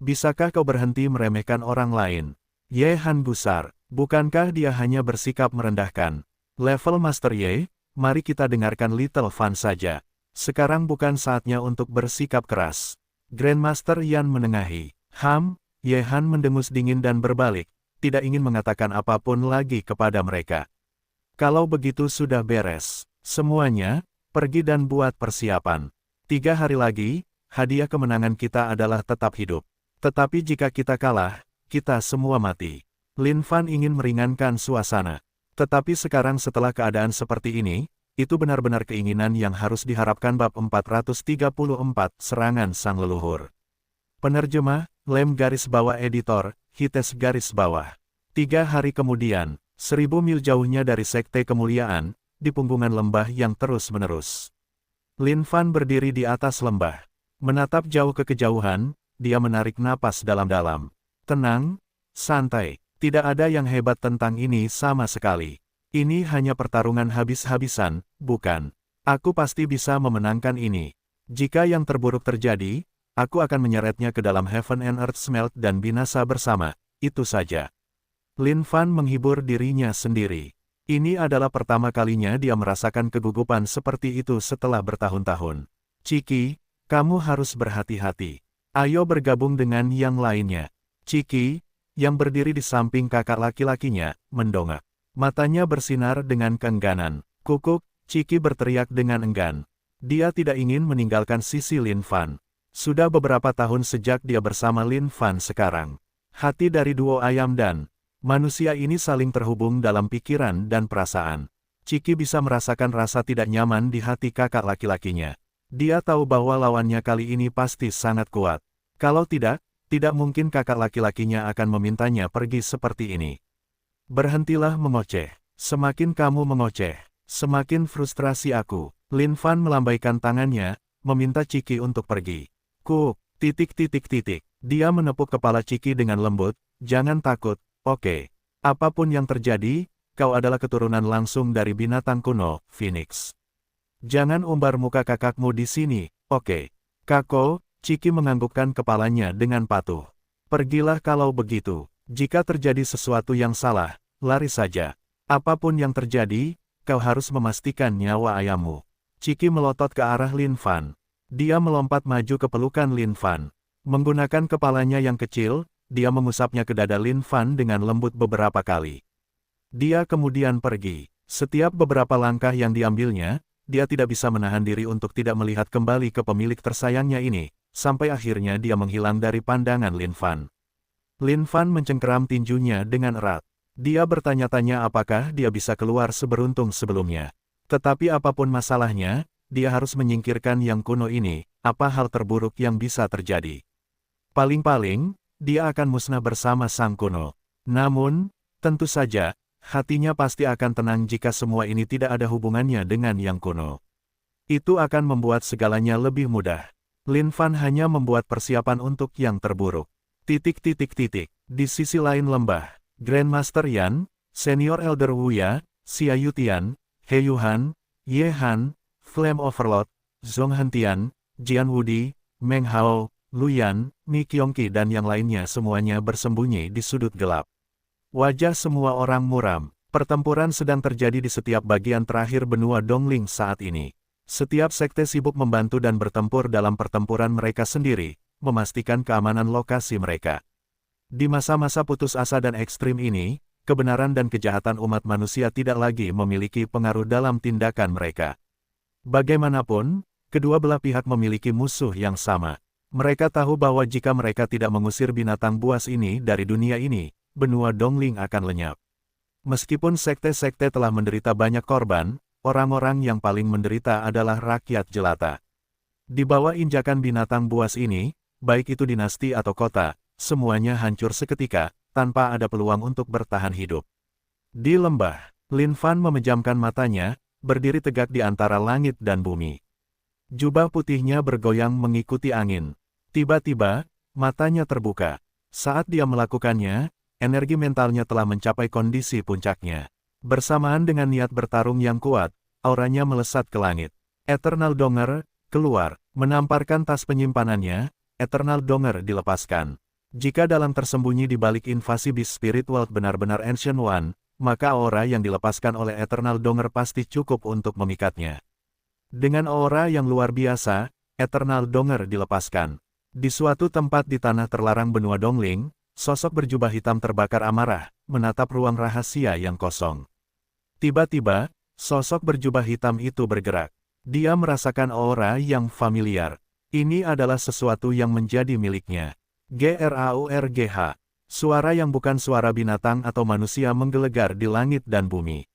Bisakah kau berhenti meremehkan orang lain? Ye Han gusar, bukankah dia hanya bersikap merendahkan? Level Master Ye, mari kita dengarkan Little Fan saja. Sekarang bukan saatnya untuk bersikap keras. Grandmaster Yan menengahi. Ye Han mendengus dingin dan berbalik, tidak ingin mengatakan apapun lagi kepada mereka. Kalau begitu sudah beres. Semuanya, pergi dan buat persiapan. 3 hari lagi, hadiah kemenangan kita adalah tetap hidup. Tetapi jika kita kalah, kita semua mati. Lin Fan ingin meringankan suasana. Tetapi sekarang setelah keadaan seperti ini, itu benar-benar keinginan yang harus diharapkan. Bab 434 Serangan Sang Leluhur. Penerjemah, Lem garis bawah editor, Hites garis bawah. 3 hari kemudian, 1000 mil jauhnya dari Sekte Kemuliaan, di punggungan lembah yang terus-menerus. Lin Fan berdiri di atas lembah. Menatap jauh ke kejauhan, dia menarik napas dalam-dalam. Tenang, santai, tidak ada yang hebat tentang ini sama sekali. Ini hanya pertarungan habis-habisan, bukan? Aku pasti bisa memenangkan ini. Jika yang terburuk terjadi, aku akan menyeretnya ke dalam Heaven and Earth Smelt dan binasa bersama, itu saja. Lin Fan menghibur dirinya sendiri. Ini adalah pertama kalinya dia merasakan kegugupan seperti itu setelah bertahun-tahun. Ciki, kamu harus berhati-hati. Ayo bergabung dengan yang lainnya. Ciki, yang berdiri di samping kakak laki-lakinya, mendongak. Matanya bersinar dengan keengganan. Kukuk, Ciki berteriak dengan enggan. Dia tidak ingin meninggalkan sisi Lin Fan. Sudah beberapa tahun sejak dia bersama Lin Fan sekarang. Hati dari duo ayam dan manusia ini saling terhubung dalam pikiran dan perasaan. Ciki bisa merasakan rasa tidak nyaman di hati kakak laki-lakinya. Dia tahu bahwa lawannya kali ini pasti sangat kuat. Kalau tidak mungkin kakak laki-lakinya akan memintanya pergi seperti ini. Berhentilah mengoceh. Semakin kamu mengoceh, semakin frustrasi aku. Lin Fan melambaikan tangannya, meminta Ciki untuk pergi. Kuk, Dia menepuk kepala Ciki dengan lembut, jangan takut, oke. Apapun yang terjadi, kau adalah keturunan langsung dari binatang kuno, Phoenix. Jangan umbar muka kakakmu di sini, oke. Kako, Ciki menganggukkan kepalanya dengan patuh. Pergilah kalau begitu. Jika terjadi sesuatu yang salah, lari saja. Apapun yang terjadi, kau harus memastikan nyawa ayahmu. Ciki melotot ke arah Lin Fan. Dia melompat maju ke pelukan Lin Fan. Menggunakan kepalanya yang kecil, dia mengusapnya ke dada Lin Fan dengan lembut beberapa kali. Dia kemudian pergi. Setiap beberapa langkah yang diambilnya, dia tidak bisa menahan diri untuk tidak melihat kembali ke pemilik tersayangnya ini, sampai akhirnya dia menghilang dari pandangan Lin Fan. Lin Fan mencengkeram tinjunya dengan erat. Dia bertanya-tanya apakah dia bisa keluar seberuntung sebelumnya. Tetapi apapun masalahnya, dia harus menyingkirkan yang kuno ini, apa hal terburuk yang bisa terjadi. Paling-paling, dia akan musnah bersama sang kuno. Namun, tentu saja, hatinya pasti akan tenang jika semua ini tidak ada hubungannya dengan yang kuno. Itu akan membuat segalanya lebih mudah. Lin Fan hanya membuat persiapan untuk yang terburuk. Di sisi lain lembah, Grandmaster Yan, Senior Elder Wuya, Xia Yutian, He Yuhan, Ye Han, Flame Overlord, Zhong Hentian, Jian Wudi, Meng Hao, Luyan, Mi Kyongqi dan yang lainnya semuanya bersembunyi di sudut gelap. Wajah semua orang muram. Pertempuran sedang terjadi di setiap bagian terakhir benua Dongling saat ini. Setiap sekte sibuk membantu dan bertempur dalam pertempuran mereka sendiri, memastikan keamanan lokasi mereka. Di masa-masa putus asa dan ekstrim ini, kebenaran dan kejahatan umat manusia tidak lagi memiliki pengaruh dalam tindakan mereka. Bagaimanapun, kedua belah pihak memiliki musuh yang sama. Mereka tahu bahwa jika mereka tidak mengusir binatang buas ini dari dunia ini, benua Dongling akan lenyap. Meskipun sekte-sekte telah menderita banyak korban, orang-orang yang paling menderita adalah rakyat jelata. Di bawah injakan binatang buas ini, baik itu dinasti atau kota, semuanya hancur seketika, tanpa ada peluang untuk bertahan hidup. Di lembah, Lin Fan memejamkan matanya, berdiri tegak di antara langit dan bumi. Jubah putihnya bergoyang mengikuti angin. Tiba-tiba, matanya terbuka. Saat dia melakukannya, energi mentalnya telah mencapai kondisi puncaknya. Bersamaan dengan niat bertarung yang kuat, auranya melesat ke langit. Eternal Donger keluar, menamparkan tas penyimpanannya. Eternal Donger dilepaskan. Jika dalam tersembunyi di balik invasi Beast Spirit World benar-benar Ancient One, maka aura yang dilepaskan oleh Eternal Donger pasti cukup untuk memikatnya. Dengan aura yang luar biasa, Eternal Donger dilepaskan. Di suatu tempat di tanah terlarang benua Dongling, sosok berjubah hitam terbakar amarah, menatap ruang rahasia yang kosong. Tiba-tiba, sosok berjubah hitam itu bergerak. Dia merasakan aura yang familiar. Ini adalah sesuatu yang menjadi miliknya. GRAURGH. Suara yang bukan suara binatang atau manusia menggelegar di langit dan bumi.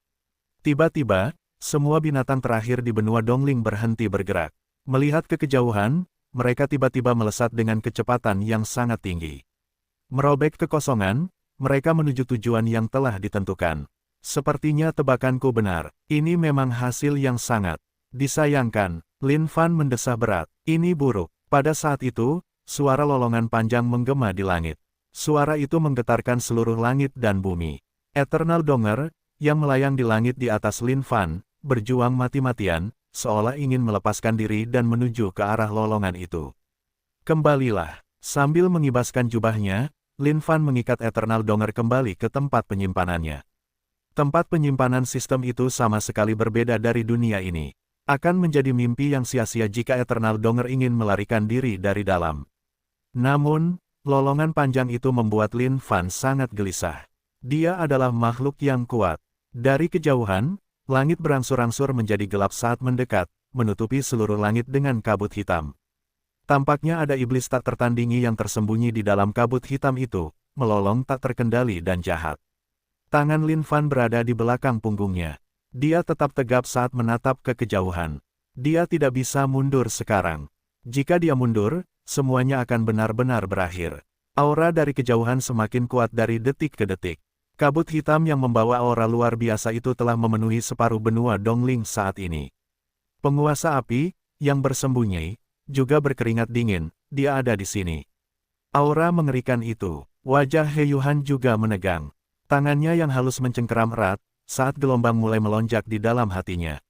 Tiba-tiba, semua binatang terakhir di benua Dongling berhenti bergerak. Melihat ke kejauhan, mereka tiba-tiba melesat dengan kecepatan yang sangat tinggi. Merobek kekosongan, mereka menuju tujuan yang telah ditentukan. Sepertinya tebakanku benar, ini memang hasil yang sangat disayangkan. Lin Fan mendesah berat, ini buruk. Pada saat itu, suara lolongan panjang menggema di langit. Suara itu menggetarkan seluruh langit dan bumi. Eternal Donger, yang melayang di langit di atas Lin Fan, berjuang mati-matian, seolah ingin melepaskan diri dan menuju ke arah lolongan itu. Kembalilah. Sambil mengibaskan jubahnya, Lin Fan mengikat Eternal Donger kembali ke tempat penyimpanannya. Tempat penyimpanan sistem itu sama sekali berbeda dari dunia ini. Akan menjadi mimpi yang sia-sia jika Eternal Donger ingin melarikan diri dari dalam. Namun, lolongan panjang itu membuat Lin Fan sangat gelisah. Dia adalah makhluk yang kuat. Dari kejauhan, langit berangsur-angsur menjadi gelap saat mendekat, menutupi seluruh langit dengan kabut hitam. Tampaknya ada iblis tak tertandingi yang tersembunyi di dalam kabut hitam itu, melolong tak terkendali dan jahat. Tangan Lin Fan berada di belakang punggungnya. Dia tetap tegap saat menatap ke kejauhan. Dia tidak bisa mundur sekarang. Jika dia mundur, semuanya akan benar-benar berakhir. Aura dari kejauhan semakin kuat dari detik ke detik. Kabut hitam yang membawa aura luar biasa itu telah memenuhi separuh benua Dongling saat ini. Penguasa api, yang bersembunyi, juga berkeringat dingin, dia ada di sini. Aura mengerikan itu. Wajah He Yuhan juga menegang. Tangannya yang halus mencengkeram erat, saat gelombang mulai melonjak di dalam hatinya.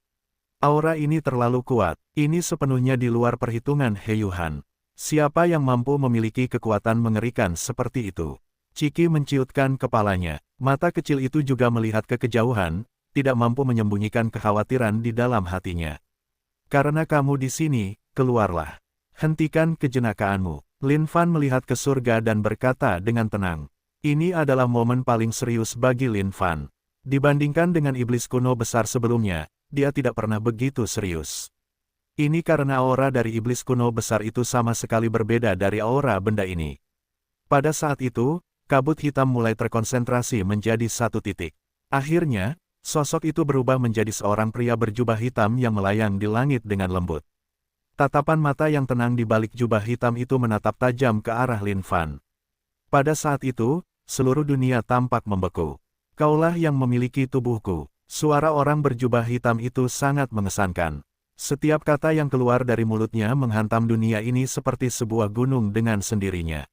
Aura ini terlalu kuat, ini sepenuhnya di luar perhitungan He Yuhan. Siapa yang mampu memiliki kekuatan mengerikan seperti itu? Ciki menciutkan kepalanya. Mata kecil itu juga melihat ke kejauhan, tidak mampu menyembunyikan kekhawatiran di dalam hatinya. Karena kamu di sini, keluarlah. Hentikan kejenakaanmu. Lin Fan melihat ke surga dan berkata dengan tenang. Ini adalah momen paling serius bagi Lin Fan. Dibandingkan dengan iblis kuno besar sebelumnya, dia tidak pernah begitu serius. Ini karena aura dari iblis kuno besar itu sama sekali berbeda dari aura benda ini. Pada saat itu, kabut hitam mulai terkonsentrasi menjadi satu titik. Akhirnya, sosok itu berubah menjadi seorang pria berjubah hitam yang melayang di langit dengan lembut. Tatapan mata yang tenang di balik jubah hitam itu menatap tajam ke arah Lin Fan. Pada saat itu, seluruh dunia tampak membeku. Kaulah yang memiliki tubuhku. Suara orang berjubah hitam itu sangat mengesankan. Setiap kata yang keluar dari mulutnya menghantam dunia ini seperti sebuah gunung dengan sendirinya.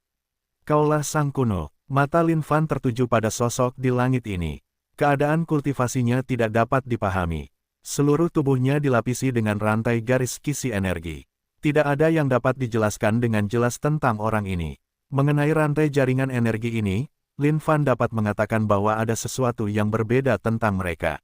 Kaulah sang kuno. Mata Lin Fan tertuju pada sosok di langit ini. Keadaan kultivasinya tidak dapat dipahami. Seluruh tubuhnya dilapisi dengan rantai garis kisi energi. Tidak ada yang dapat dijelaskan dengan jelas tentang orang ini. Mengenai rantai jaringan energi ini, Lin Fan dapat mengatakan bahwa ada sesuatu yang berbeda tentang mereka.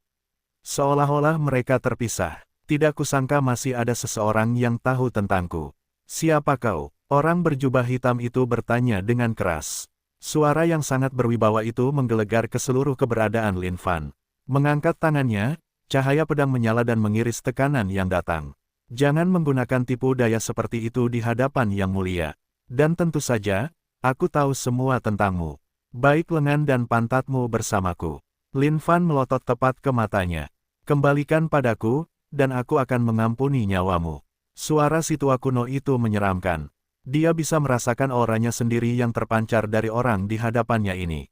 Seolah-olah mereka terpisah. Tidak kusangka masih ada seseorang yang tahu tentangku. Siapa kau? Orang berjubah hitam itu bertanya dengan keras. Suara yang sangat berwibawa itu menggelegar ke seluruh keberadaan Lin Fan. Mengangkat tangannya, cahaya pedang menyala dan mengiris tekanan yang datang. Jangan menggunakan tipu daya seperti itu di hadapan yang mulia. Dan tentu saja, aku tahu semua tentangmu. Baik lengan dan pantatmu bersamaku. Lin Fan melotot tepat ke matanya. Kembalikan padaku, dan aku akan mengampuni nyawamu. Suara si tua kuno itu menyeramkan. Dia bisa merasakan auranya sendiri yang terpancar dari orang di hadapannya ini.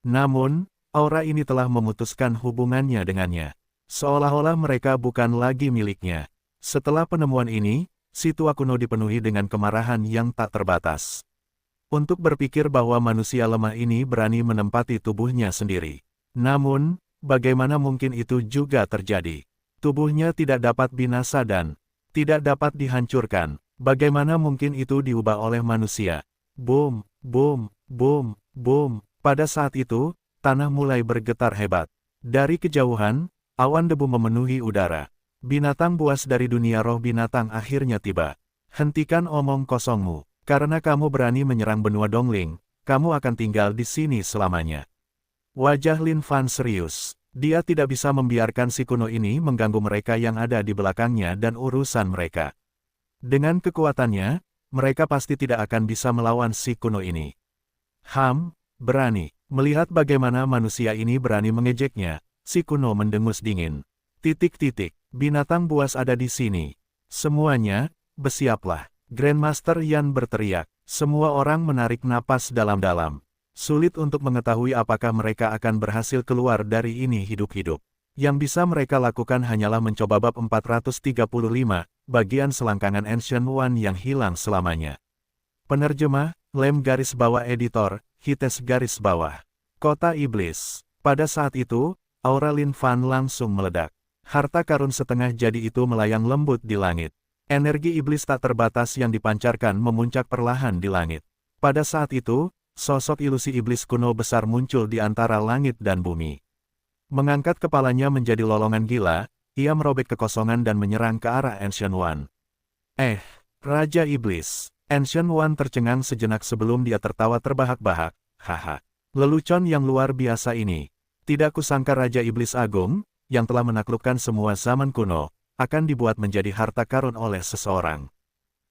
Namun, aura ini telah memutuskan hubungannya dengannya. Seolah-olah mereka bukan lagi miliknya. Setelah penemuan ini, si tua kuno dipenuhi dengan kemarahan yang tak terbatas. Untuk berpikir bahwa manusia lemah ini berani menempati tubuhnya sendiri. Namun, bagaimana mungkin itu juga terjadi? Tubuhnya tidak dapat binasa dan tidak dapat dihancurkan. Bagaimana mungkin itu diubah oleh manusia? Boom, boom, boom, boom. Pada saat itu, tanah mulai bergetar hebat. Dari kejauhan, awan debu memenuhi udara. Binatang buas dari dunia roh binatang akhirnya tiba. Hentikan omong kosongmu. Karena kamu berani menyerang benua Dongling, kamu akan tinggal di sini selamanya. Wajah Lin Fan serius. Dia tidak bisa membiarkan si kuno ini mengganggu mereka yang ada di belakangnya dan urusan mereka. Dengan kekuatannya, mereka pasti tidak akan bisa melawan si kuno ini. Berani. Melihat bagaimana manusia ini berani mengejeknya, si kuno mendengus dingin. Binatang buas ada di sini. Semuanya, bersiaplah. Grandmaster Yan berteriak. Semua orang menarik napas dalam-dalam. Sulit untuk mengetahui apakah mereka akan berhasil keluar dari ini hidup-hidup. Yang bisa mereka lakukan hanyalah mencoba bab 435, bagian selangkangan Ancient One yang hilang selamanya. Penerjemah, Lem garis bawah editor, Hites garis bawah. Kota Iblis. Pada saat itu, aura Lin Fan langsung meledak. Harta karun setengah jadi itu melayang lembut di langit. Energi iblis tak terbatas yang dipancarkan memuncak perlahan di langit. Pada saat itu, sosok ilusi iblis kuno besar muncul di antara langit dan bumi. Mengangkat kepalanya menjadi lolongan gila, ia merobek kekosongan dan menyerang ke arah Ancient One. Raja Iblis. Ancient One tercengang sejenak sebelum dia tertawa terbahak-bahak. Haha. Lelucon yang luar biasa ini. Tidak kusangka Raja Iblis Agung, yang telah menaklukkan semua zaman kuno, akan dibuat menjadi harta karun oleh seseorang.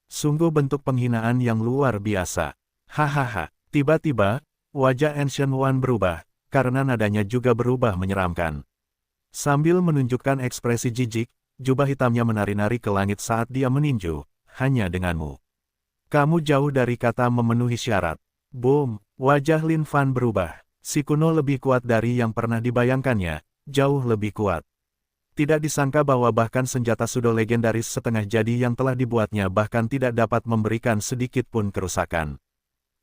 Sungguh bentuk penghinaan yang luar biasa. Hahaha. Tiba-tiba, wajah Ancient One berubah, karena nadanya juga berubah menyeramkan. Sambil menunjukkan ekspresi jijik, jubah hitamnya menari-nari ke langit saat dia meninju, hanya denganmu. Kamu jauh dari kata memenuhi syarat. Boom, wajah Lin Fan berubah. Si kuno lebih kuat dari yang pernah dibayangkannya, jauh lebih kuat. Tidak disangka bahwa bahkan senjata sudo legendaris setengah jadi yang telah dibuatnya bahkan tidak dapat memberikan sedikit pun kerusakan.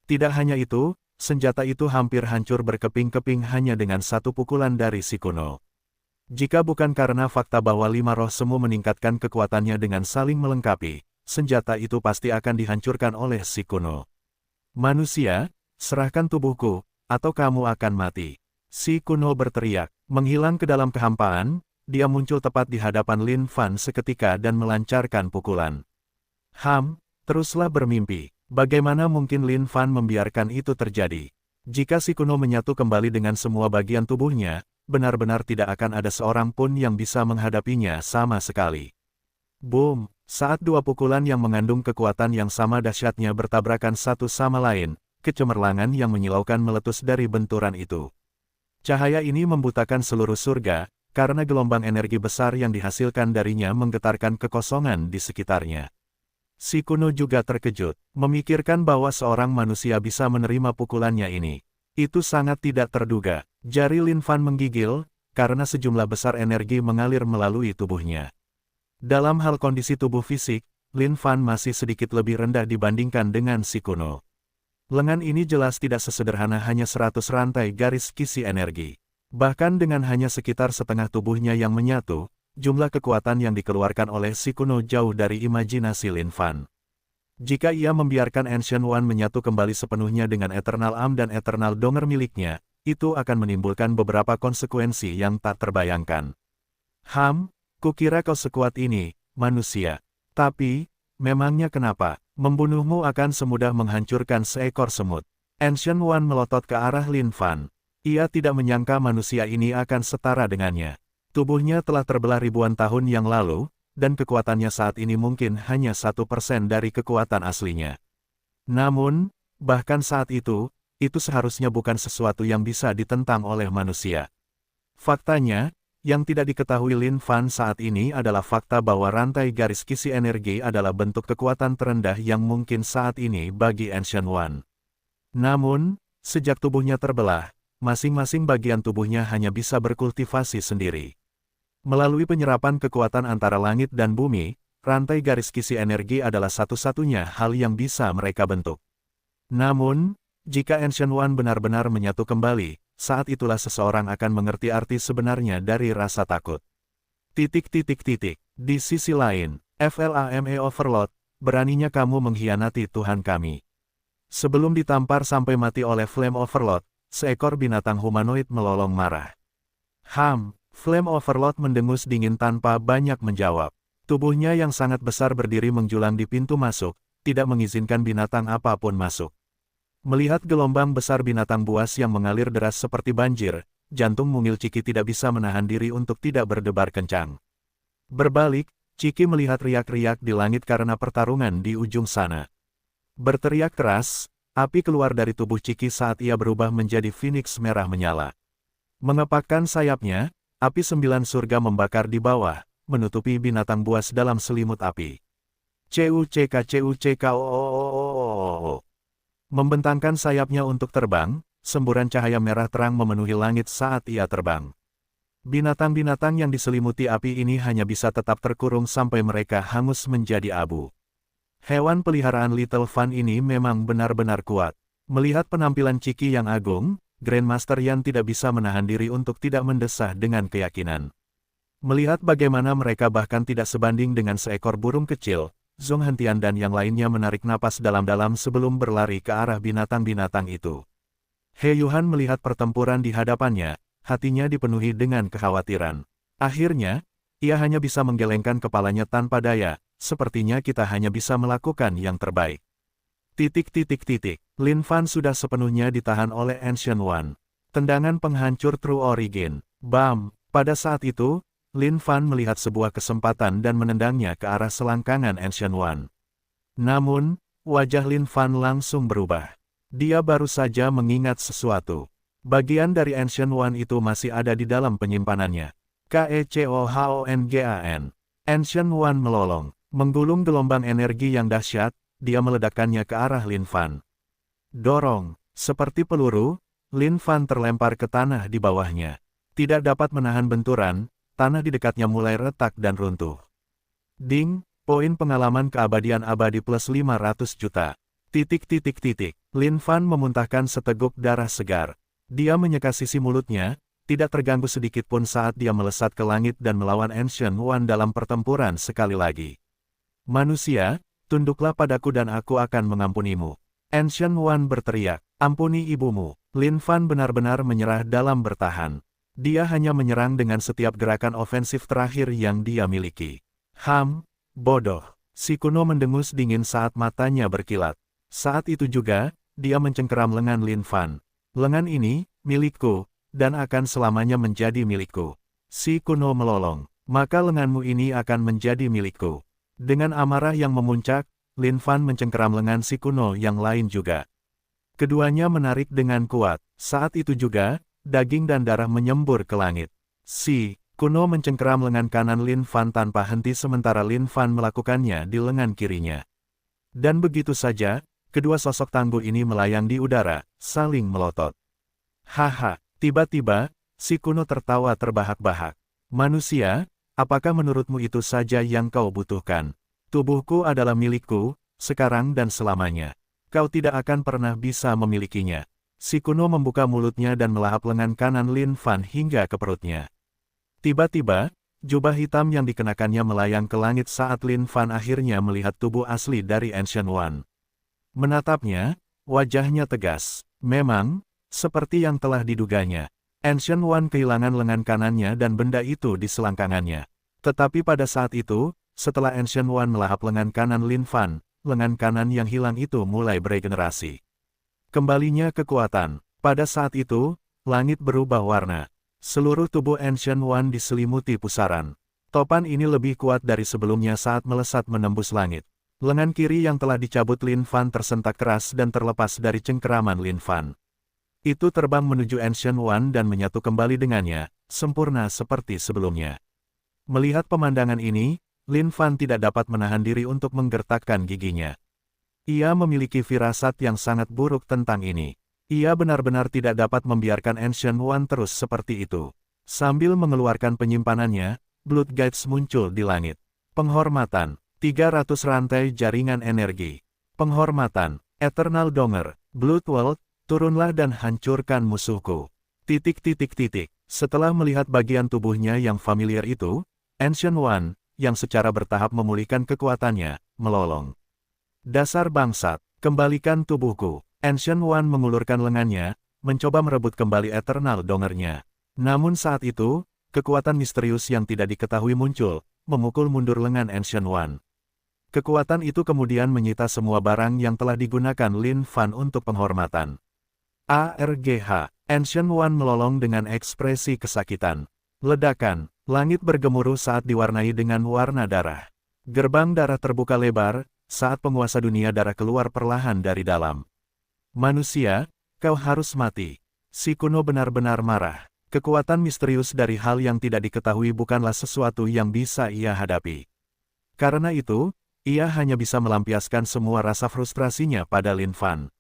Tidak hanya itu, senjata itu hampir hancur berkeping-keping hanya dengan satu pukulan dari si kuno. Jika bukan karena fakta bahwa 5 roh semu meningkatkan kekuatannya dengan saling melengkapi, senjata itu pasti akan dihancurkan oleh si kuno. Manusia, serahkan tubuhku, atau kamu akan mati. Si kuno berteriak, menghilang ke dalam kehampaan, dia muncul tepat di hadapan Lin Fan seketika dan melancarkan pukulan. Teruslah bermimpi. Bagaimana mungkin Lin Fan membiarkan itu terjadi? Jika si kuno menyatu kembali dengan semua bagian tubuhnya, benar-benar tidak akan ada seorang pun yang bisa menghadapinya sama sekali. Boom! Saat dua pukulan yang mengandung kekuatan yang sama dahsyatnya bertabrakan satu sama lain, kecemerlangan yang menyilaukan meletus dari benturan itu. Cahaya ini membutakan seluruh surga, karena gelombang energi besar yang dihasilkan darinya menggetarkan kekosongan di sekitarnya. Si kuno juga terkejut, memikirkan bahwa seorang manusia bisa menerima pukulannya ini. Itu sangat tidak terduga. Jari Lin Fan menggigil, karena sejumlah besar energi mengalir melalui tubuhnya. Dalam hal kondisi tubuh fisik, Lin Fan masih sedikit lebih rendah dibandingkan dengan si kuno. Lengan ini jelas tidak sesederhana hanya 100 rantai garis kisi energi. Bahkan dengan hanya sekitar setengah tubuhnya yang menyatu, jumlah kekuatan yang dikeluarkan oleh si kuno jauh dari imajinasi Lin Fan. Jika ia membiarkan Ancient One menyatu kembali sepenuhnya dengan Eternal Arm dan Eternal Donger miliknya, itu akan menimbulkan beberapa konsekuensi yang tak terbayangkan. Kukira kau sekuat ini, manusia. Tapi, memangnya kenapa? Membunuhmu akan semudah menghancurkan seekor semut. Ancient One melotot ke arah Lin Fan. Ia tidak menyangka manusia ini akan setara dengannya. Tubuhnya telah terbelah ribuan tahun yang lalu, dan kekuatannya saat ini mungkin hanya 1% dari kekuatan aslinya. Namun, bahkan saat itu seharusnya bukan sesuatu yang bisa ditentang oleh manusia. Faktanya, yang tidak diketahui Lin Fan saat ini adalah fakta bahwa rantai garis kisi energi adalah bentuk kekuatan terendah yang mungkin saat ini bagi Ancient One. Namun, sejak tubuhnya terbelah, masing-masing bagian tubuhnya hanya bisa berkultivasi sendiri. Melalui penyerapan kekuatan antara langit dan bumi, rantai garis kisi energi adalah satu-satunya hal yang bisa mereka bentuk. Namun, jika Ancient One benar-benar menyatu kembali, saat itulah seseorang akan mengerti arti sebenarnya dari rasa takut. Di sisi lain, FLAME Overlord, beraninya kamu mengkhianati Tuhan kami. Sebelum ditampar sampai mati oleh Flame Overlord, seekor binatang humanoid melolong marah. Flame Overlord mendengus dingin tanpa banyak menjawab. Tubuhnya yang sangat besar berdiri menjulang di pintu masuk, tidak mengizinkan binatang apapun masuk. Melihat gelombang besar binatang buas yang mengalir deras seperti banjir, jantung mungil Ciki tidak bisa menahan diri untuk tidak berdebar kencang. Berbalik, Ciki melihat riak-riak di langit karena pertarungan di ujung sana. Berteriak keras, api keluar dari tubuh Ciki saat ia berubah menjadi Phoenix merah menyala. Mengepakkan sayapnya, api 9 surga membakar di bawah, menutupi binatang buas dalam selimut api. CUCK. Membentangkan sayapnya untuk terbang, semburan cahaya merah terang memenuhi langit saat ia terbang. Binatang-binatang yang diselimuti api ini hanya bisa tetap terkurung sampai mereka hangus menjadi abu. Hewan peliharaan Little Fan ini memang benar-benar kuat. Melihat penampilan Ciki yang agung, Grandmaster Yan tidak bisa menahan diri untuk tidak mendesah dengan keyakinan. Melihat bagaimana mereka bahkan tidak sebanding dengan seekor burung kecil, Zhong Hentian dan yang lainnya menarik napas dalam-dalam sebelum berlari ke arah binatang-binatang itu. He Yuhan melihat pertempuran di hadapannya, hatinya dipenuhi dengan kekhawatiran. Akhirnya, ia hanya bisa menggelengkan kepalanya tanpa daya, sepertinya kita hanya bisa melakukan yang terbaik. Lin Fan sudah sepenuhnya ditahan oleh Ancient One. Tendangan penghancur True Origin. Bam! Pada saat itu, Lin Fan melihat sebuah kesempatan dan menendangnya ke arah selangkangan Ancient One. Namun, wajah Lin Fan langsung berubah. Dia baru saja mengingat sesuatu. Bagian dari Ancient One itu masih ada di dalam penyimpanannya. KECOHONGAN. Ancient One melolong. Menggulung gelombang energi yang dahsyat, dia meledakkannya ke arah Lin Fan. Dorong. Seperti peluru, Lin Fan terlempar ke tanah di bawahnya. Tidak dapat menahan benturan, tanah di dekatnya mulai retak dan runtuh. Ding, poin pengalaman keabadian abadi plus 500 juta. Lin Fan memuntahkan seteguk darah segar. Dia menyeka sisi mulutnya, tidak terganggu sedikit pun saat dia melesat ke langit dan melawan Ancient One dalam pertempuran sekali lagi. Manusia, tunduklah padaku dan aku akan mengampunimu. Ancient One berteriak, ampuni ibumu. Lin Fan benar-benar menyerah dalam bertahan. Dia hanya menyerang dengan setiap gerakan ofensif terakhir yang dia miliki. Bodoh. Si kuno mendengus dingin saat matanya berkilat. Saat itu juga, dia mencengkeram lengan Lin Fan. Lengan ini, milikku, dan akan selamanya menjadi milikku. Si kuno melolong. Maka lenganmu ini akan menjadi milikku. Dengan amarah yang memuncak, Lin Fan mencengkeram lengan si kuno yang lain juga. Keduanya menarik dengan kuat. Saat itu juga, daging dan darah menyembur ke langit. Si kuno mencengkeram lengan kanan Lin Fan tanpa henti sementara Lin Fan melakukannya di lengan kirinya. Dan begitu saja, kedua sosok tangguh ini melayang di udara, saling melotot. Haha, tiba-tiba, si kuno tertawa terbahak-bahak. Manusia, apakah menurutmu itu saja yang kau butuhkan? Tubuhku adalah milikku, sekarang dan selamanya. Kau tidak akan pernah bisa memilikinya. Si kuno membuka mulutnya dan melahap lengan kanan Lin Fan hingga ke perutnya. Tiba-tiba, jubah hitam yang dikenakannya melayang ke langit saat Lin Fan akhirnya melihat tubuh asli dari Ancient One. Menatapnya, wajahnya tegas. Memang, seperti yang telah diduganya, Ancient One kehilangan lengan kanannya dan benda itu di selangkangannya. Tetapi pada saat itu, setelah Ancient One melahap lengan kanan Lin Fan, lengan kanan yang hilang itu mulai beregenerasi. Kembalinya kekuatan. Pada saat itu, langit berubah warna. Seluruh tubuh Ancient One diselimuti pusaran. Topan ini lebih kuat dari sebelumnya saat melesat menembus langit. Lengan kiri yang telah dicabut Lin Fan tersentak keras dan terlepas dari cengkeraman Lin Fan. Itu terbang menuju Ancient One dan menyatu kembali dengannya, sempurna seperti sebelumnya. Melihat pemandangan ini, Lin Fan tidak dapat menahan diri untuk menggertakkan giginya. Ia memiliki firasat yang sangat buruk tentang ini. Ia benar-benar tidak dapat membiarkan Ancient One terus seperti itu. Sambil mengeluarkan penyimpanannya, Blood Guides muncul di langit. Penghormatan, 300 rantai jaringan energi. Penghormatan, Eternal Donger, Blood World, turunlah dan hancurkan musuhku. Setelah melihat bagian tubuhnya yang familiar itu, Ancient One, yang secara bertahap memulihkan kekuatannya, melolong. Dasar bangsat, kembalikan tubuhku. Ancient One mengulurkan lengannya, mencoba merebut kembali Eternal Dongernya. Namun saat itu, kekuatan misterius yang tidak diketahui muncul, memukul mundur lengan Ancient One. Kekuatan itu kemudian menyita semua barang yang telah digunakan Lin Fan untuk penghormatan. ARGH, Ancient One melolong dengan ekspresi kesakitan. Ledakan, langit bergemuruh saat diwarnai dengan warna darah. Gerbang darah terbuka lebar, saat penguasa dunia darah keluar perlahan dari dalam. Manusia, kau harus mati. Si kuno benar-benar marah. Kekuatan misterius dari hal yang tidak diketahui bukanlah sesuatu yang bisa ia hadapi. Karena itu, ia hanya bisa melampiaskan semua rasa frustrasinya pada Lin Fan.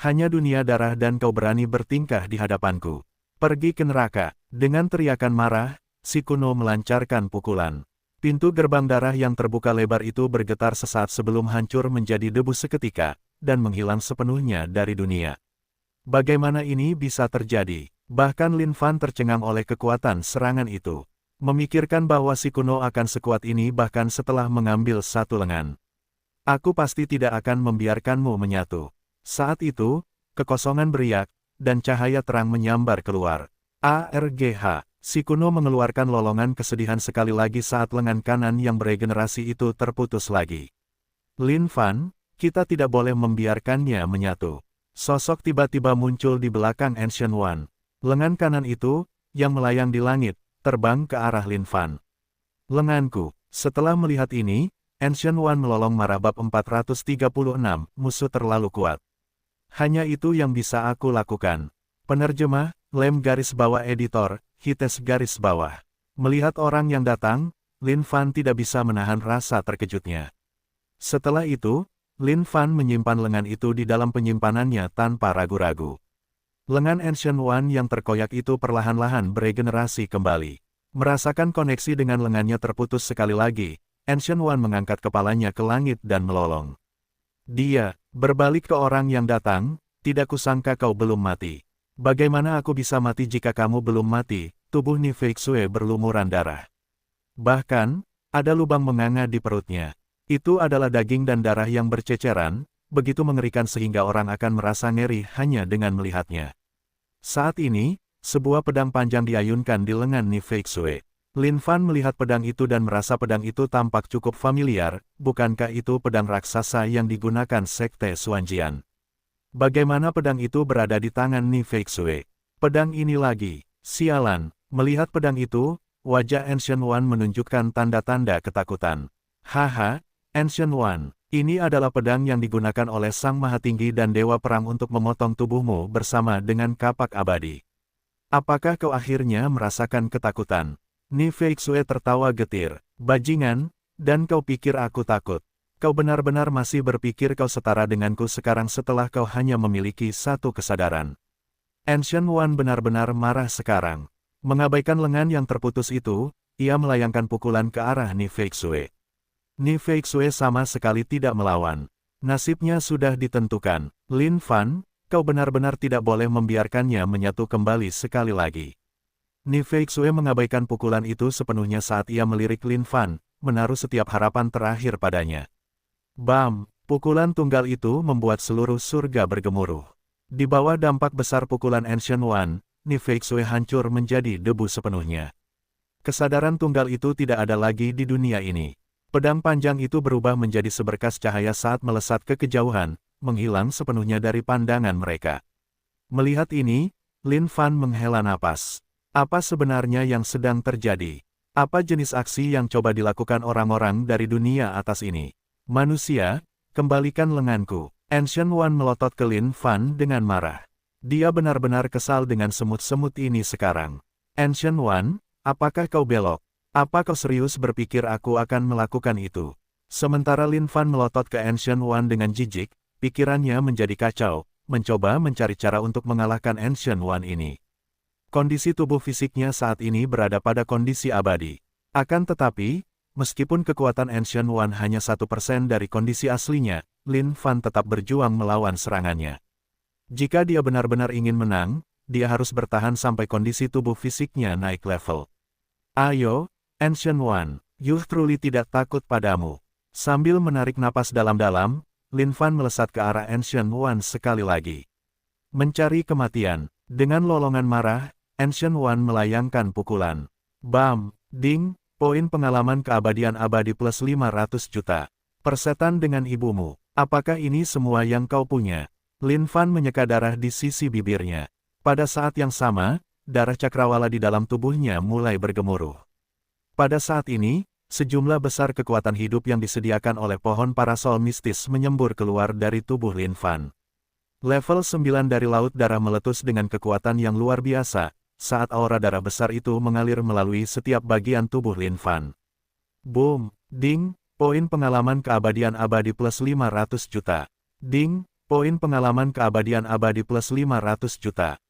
Hanya dunia darah dan kau berani bertingkah di hadapanku. Pergi ke neraka. Dengan teriakan marah, si kuno melancarkan pukulan. Pintu gerbang darah yang terbuka lebar itu bergetar sesaat sebelum hancur menjadi debu seketika, dan menghilang sepenuhnya dari dunia. Bagaimana ini bisa terjadi? Bahkan Lin Fan tercengang oleh kekuatan serangan itu. Memikirkan bahwa si kuno akan sekuat ini bahkan setelah mengambil satu lengan. Aku pasti tidak akan membiarkanmu menyatu. Saat itu, kekosongan beriak, dan cahaya terang menyambar keluar. ARGH, si kuno mengeluarkan lolongan kesedihan sekali lagi saat lengan kanan yang beregenerasi itu terputus lagi. Lin Fan, kita tidak boleh membiarkannya menyatu. Sosok tiba-tiba muncul di belakang Ancient One. Lengan kanan itu, yang melayang di langit, terbang ke arah Lin Fan. Lenganku. Setelah melihat ini, Ancient One melolong marah bab 436, musuh terlalu kuat. Hanya itu yang bisa aku lakukan. Penerjemah, Lem garis bawah editor, Hites garis bawah. Melihat orang yang datang, Lin Fan tidak bisa menahan rasa terkejutnya. Setelah itu, Lin Fan menyimpan lengan itu di dalam penyimpanannya tanpa ragu-ragu. Lengan Ancient One yang terkoyak itu perlahan-lahan beregenerasi kembali. Merasakan koneksi dengan lengannya terputus sekali lagi, Ancient One mengangkat kepalanya ke langit dan melolong. Dia berbalik ke orang yang datang, tidak kusangka kau belum mati. Bagaimana aku bisa mati jika kamu belum mati? Tubuh Ni Feixue berlumuran darah. Bahkan, ada lubang menganga di perutnya. Itu adalah daging dan darah yang berceceran, begitu mengerikan sehingga orang akan merasa ngeri hanya dengan melihatnya. Saat ini, sebuah pedang panjang diayunkan di lengan Ni Feixue. Lin Fan melihat pedang itu dan merasa pedang itu tampak cukup familiar, bukankah itu pedang raksasa yang digunakan Sekte Xuanjian? Bagaimana pedang itu berada di tangan Ni Feixue? Pedang ini lagi, sialan. Melihat pedang itu, wajah Ancient One menunjukkan tanda-tanda ketakutan. Haha, Ancient One, ini adalah pedang yang digunakan oleh Sang Mahatinggi dan Dewa Perang untuk memotong tubuhmu bersama dengan kapak abadi. Apakah kau akhirnya merasakan ketakutan? Ni Feixue tertawa getir. Bajingan, dan kau pikir aku takut? Kau benar-benar masih berpikir kau setara denganku sekarang setelah kau hanya memiliki satu kesadaran. Ancient One benar-benar marah sekarang. Mengabaikan lengan yang terputus itu, ia melayangkan pukulan ke arah Ni Feixue. Ni Feixue sama sekali tidak melawan. Nasibnya sudah ditentukan. Lin Fan, kau benar-benar tidak boleh membiarkannya menyatu kembali sekali lagi. Ni Feixue mengabaikan pukulan itu sepenuhnya saat ia melirik Lin Fan, menaruh setiap harapan terakhir padanya. Bam! Pukulan tunggal itu membuat seluruh surga bergemuruh. Di bawah dampak besar pukulan Ancient One, Ni Feixue hancur menjadi debu sepenuhnya. Kesadaran tunggal itu tidak ada lagi di dunia ini. Pedang panjang itu berubah menjadi seberkas cahaya saat melesat ke kejauhan, menghilang sepenuhnya dari pandangan mereka. Melihat ini, Lin Fan menghela napas. Apa sebenarnya yang sedang terjadi? Apa jenis aksi yang coba dilakukan orang-orang dari dunia atas ini? Manusia, kembalikan lenganku. Ancient One melotot ke Lin Fan dengan marah. Dia benar-benar kesal dengan semut-semut ini sekarang. Ancient One, apakah kau belok? Apa kau serius berpikir aku akan melakukan itu? Sementara Lin Fan melotot ke Ancient One dengan jijik, pikirannya menjadi kacau, mencoba mencari cara untuk mengalahkan Ancient One ini. Kondisi tubuh fisiknya saat ini berada pada kondisi abadi. Akan tetapi, meskipun kekuatan Ancient One hanya 1% dari kondisi aslinya, Lin Fan tetap berjuang melawan serangannya. Jika dia benar-benar ingin menang, dia harus bertahan sampai kondisi tubuh fisiknya naik level. Ayo, Ancient One, you truly tidak takut padamu. Sambil menarik napas dalam-dalam, Lin Fan melesat ke arah Ancient One sekali lagi. Mencari kematian. Dengan lolongan marah, Ancient One melayangkan pukulan. Bam, ding, poin pengalaman keabadian abadi plus 500 juta. Persetan dengan ibumu. Apakah ini semua yang kau punya? Lin Fan menyeka darah di sisi bibirnya. Pada saat yang sama, darah cakrawala di dalam tubuhnya mulai bergemuruh. Pada saat ini, sejumlah besar kekuatan hidup yang disediakan oleh pohon parasol mistis menyembur keluar dari tubuh Lin Fan. Level 9 dari Laut Darah meletus dengan kekuatan yang luar biasa, saat aura darah besar itu mengalir melalui setiap bagian tubuh Lin Fan. Boom, ding, poin pengalaman keabadian abadi plus 500 juta. Ding, poin pengalaman keabadian abadi plus 500 juta.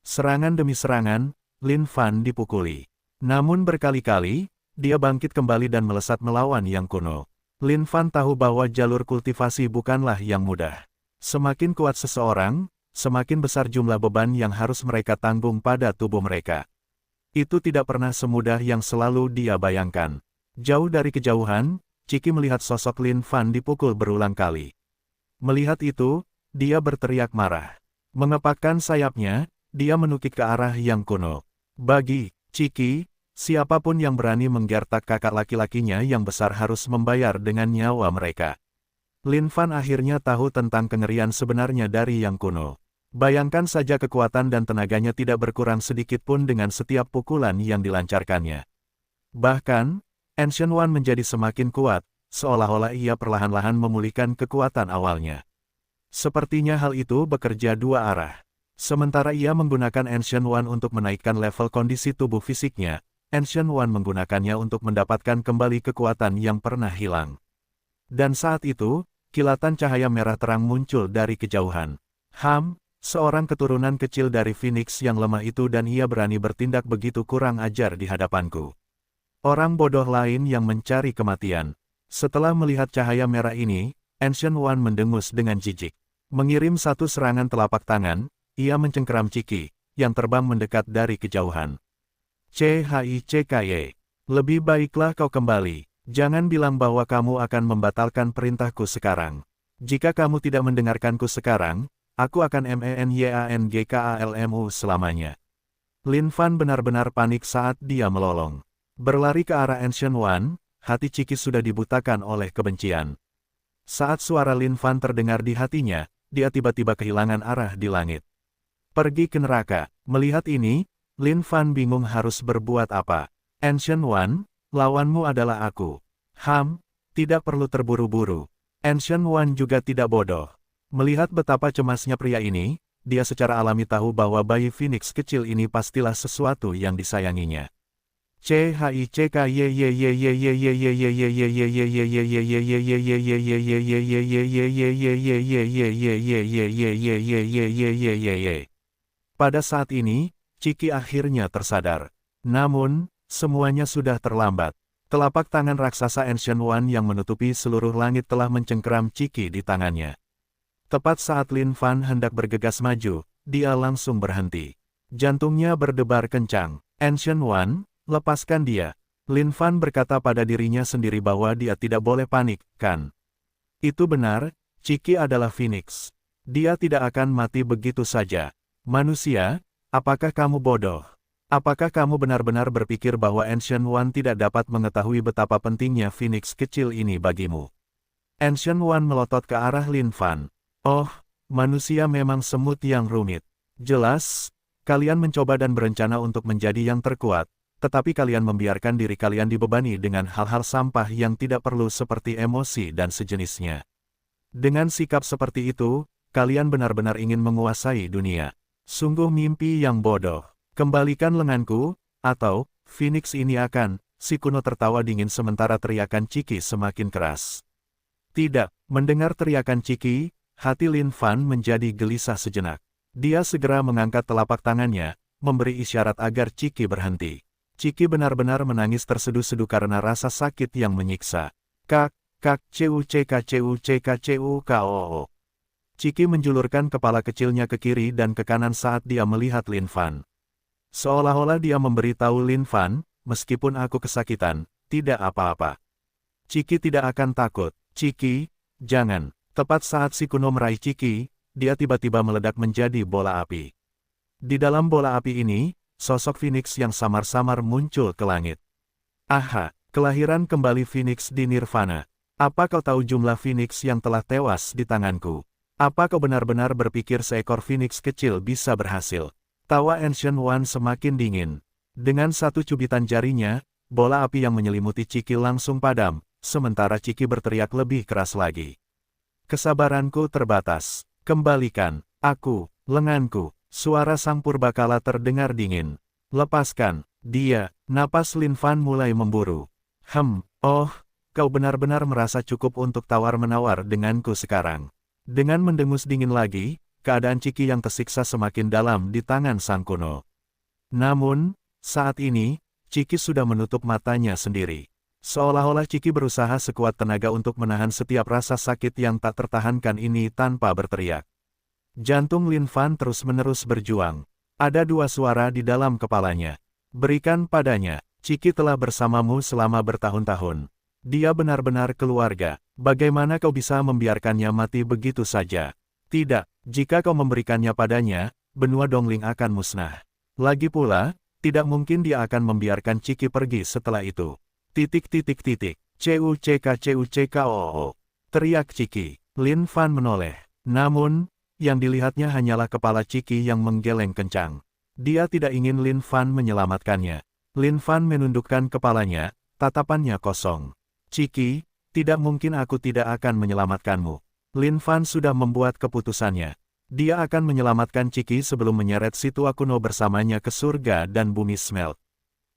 Serangan demi serangan, Lin Fan dipukuli. Namun berkali-kali, dia bangkit kembali dan melesat melawan yang kuno. Lin Fan tahu bahwa jalur kultivasi bukanlah yang mudah. Semakin kuat seseorang, semakin besar jumlah beban yang harus mereka tanggung pada tubuh mereka. Itu tidak pernah semudah yang selalu dia bayangkan. Jauh dari kejauhan, Ciki melihat sosok Lin Fan dipukul berulang kali. Melihat itu, dia berteriak marah. Mengepakkan sayapnya, dia menukik ke arah yang kuno. Bagi Ciki, siapapun yang berani menggertak kakak laki-lakinya yang besar harus membayar dengan nyawa mereka. Lin Fan akhirnya tahu tentang kengerian sebenarnya dari yang kuno. Bayangkan saja kekuatan dan tenaganya tidak berkurang sedikit pun dengan setiap pukulan yang dilancarkannya. Bahkan, Ancient One menjadi semakin kuat, seolah-olah ia perlahan-lahan memulihkan kekuatan awalnya. Sepertinya hal itu bekerja dua arah. Sementara ia menggunakan Ancient One untuk menaikkan level kondisi tubuh fisiknya, Ancient One menggunakannya untuk mendapatkan kembali kekuatan yang pernah hilang. Dan saat itu, kilatan cahaya merah terang muncul dari kejauhan. Seorang keturunan kecil dari Phoenix yang lemah itu dan ia berani bertindak begitu kurang ajar di hadapanku. Orang bodoh lain yang mencari kematian. Setelah melihat cahaya merah ini, Ancient One mendengus dengan jijik. Mengirim satu serangan telapak tangan, ia mencengkeram Ciki, yang terbang mendekat dari kejauhan. CHICKY. Lebih baiklah kau kembali. Jangan bilang bahwa kamu akan membatalkan perintahku sekarang. Jika kamu tidak mendengarkanku sekarang, aku akan MENYANGKALMU selamanya. Lin Fan benar-benar panik saat dia melolong. Berlari ke arah Ancient One, hati Ciki sudah dibutakan oleh kebencian. Saat suara Lin Fan terdengar di hatinya, dia tiba-tiba kehilangan arah di langit. Pergi ke neraka. Melihat ini, Lin Fan bingung harus berbuat apa. Ancient One, lawanmu adalah aku. Tidak perlu terburu-buru. Ancient One juga tidak bodoh. Melihat betapa cemasnya pria ini, dia secara alami tahu bahwa bayi Phoenix kecil ini pastilah sesuatu yang disayanginya. Pada saat ini, Ciki akhirnya tersadar. Namun, semuanya sudah terlambat. Telapak tangan raksasa Ancient One yang menutupi seluruh langit telah mencengkeram Ciki di tangannya. Tepat saat Lin Fan hendak bergegas maju, dia langsung berhenti. Jantungnya berdebar kencang. Ancient One, lepaskan dia. Lin Fan berkata pada dirinya sendiri bahwa dia tidak boleh panik, kan? Itu benar, Ciki adalah Phoenix. Dia tidak akan mati begitu saja. Manusia, apakah kamu bodoh? Apakah kamu benar-benar berpikir bahwa Ancient One tidak dapat mengetahui betapa pentingnya Phoenix kecil ini bagimu? Ancient One melotot ke arah Lin Fan. Oh, manusia memang semut yang rumit. Jelas, kalian mencoba dan berencana untuk menjadi yang terkuat, tetapi kalian membiarkan diri kalian dibebani dengan hal-hal sampah yang tidak perlu seperti emosi dan sejenisnya. Dengan sikap seperti itu, kalian benar-benar ingin menguasai dunia. Sungguh mimpi yang bodoh. Kembalikan lenganku, atau, Phoenix ini akan, si kuno tertawa dingin sementara teriakan Ciki semakin keras. Tidak, mendengar teriakan Ciki, hati Lin Fan menjadi gelisah sejenak. Dia segera mengangkat telapak tangannya, memberi isyarat agar Ciki berhenti. Ciki benar-benar menangis terseduh-seduh karena rasa sakit yang menyiksa. Kak, cuckoo. Ciki menjulurkan kepala kecilnya ke kiri dan ke kanan saat dia melihat Lin Fan. Seolah-olah dia memberitahu Lin Fan, meskipun aku kesakitan, tidak apa-apa. Ciki tidak akan takut. Ciki, jangan. Tepat saat si kuno meraih Ciki, dia tiba-tiba meledak menjadi bola api. Di dalam bola api ini, sosok Phoenix yang samar-samar muncul ke langit. Aha, kelahiran kembali Phoenix di Nirvana. Apa kau tahu jumlah Phoenix yang telah tewas di tanganku? Apa kau benar-benar berpikir seekor Phoenix kecil bisa berhasil? Tawa Ancient One semakin dingin. Dengan satu cubitan jarinya, bola api yang menyelimuti Ciki langsung padam, sementara Ciki berteriak lebih keras lagi. Kesabaranku terbatas. Kembalikan, aku, lenganku. Suara sang purbakala terdengar dingin. Lepaskan, dia. Napas Lin Fan mulai memburu. Oh, kau benar-benar merasa cukup untuk tawar-menawar denganku sekarang. Dengan mendengus dingin lagi, keadaan Ciki yang tersiksa semakin dalam di tangan sang kuno. Namun, saat ini, Ciki sudah menutup matanya sendiri. Seolah-olah Ciki berusaha sekuat tenaga untuk menahan setiap rasa sakit yang tak tertahankan ini tanpa berteriak. Jantung Lin Fan terus-menerus berjuang. Ada dua suara di dalam kepalanya. Berikan padanya, Ciki telah bersamamu selama bertahun-tahun. Dia benar-benar keluarga. Bagaimana kau bisa membiarkannya mati begitu saja? Tidak, jika kau memberikannya padanya, benua Dongling akan musnah. Lagi pula, tidak mungkin dia akan membiarkan Ciki pergi setelah itu. Cuckoo. Teriak Ciki. Lin Fan menoleh. Namun, yang dilihatnya hanyalah kepala Ciki yang menggeleng kencang. Dia tidak ingin Lin Fan menyelamatkannya. Lin Fan menundukkan kepalanya, tatapannya kosong. Ciki, tidak mungkin aku tidak akan menyelamatkanmu. Lin Fan sudah membuat keputusannya. Dia akan menyelamatkan Ciki sebelum menyeret si tua kuno bersamanya ke surga dan bumi Smelt.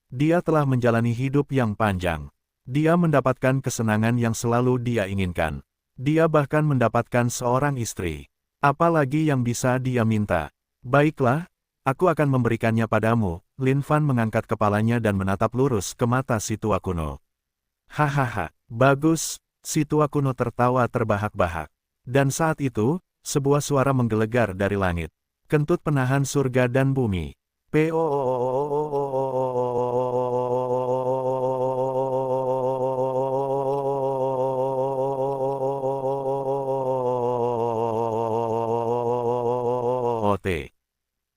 Dia telah menjalani hidup yang panjang. Dia mendapatkan kesenangan yang selalu dia inginkan. Dia bahkan mendapatkan seorang istri. Apalagi yang bisa dia minta? Baiklah, aku akan memberikannya padamu. Lin Fan mengangkat kepalanya dan menatap lurus ke mata si tua kuno. Hahaha, bagus, si tua kuno tertawa terbahak-bahak. Dan saat itu, sebuah suara menggelegar dari langit. Kentut penahan surga dan bumi.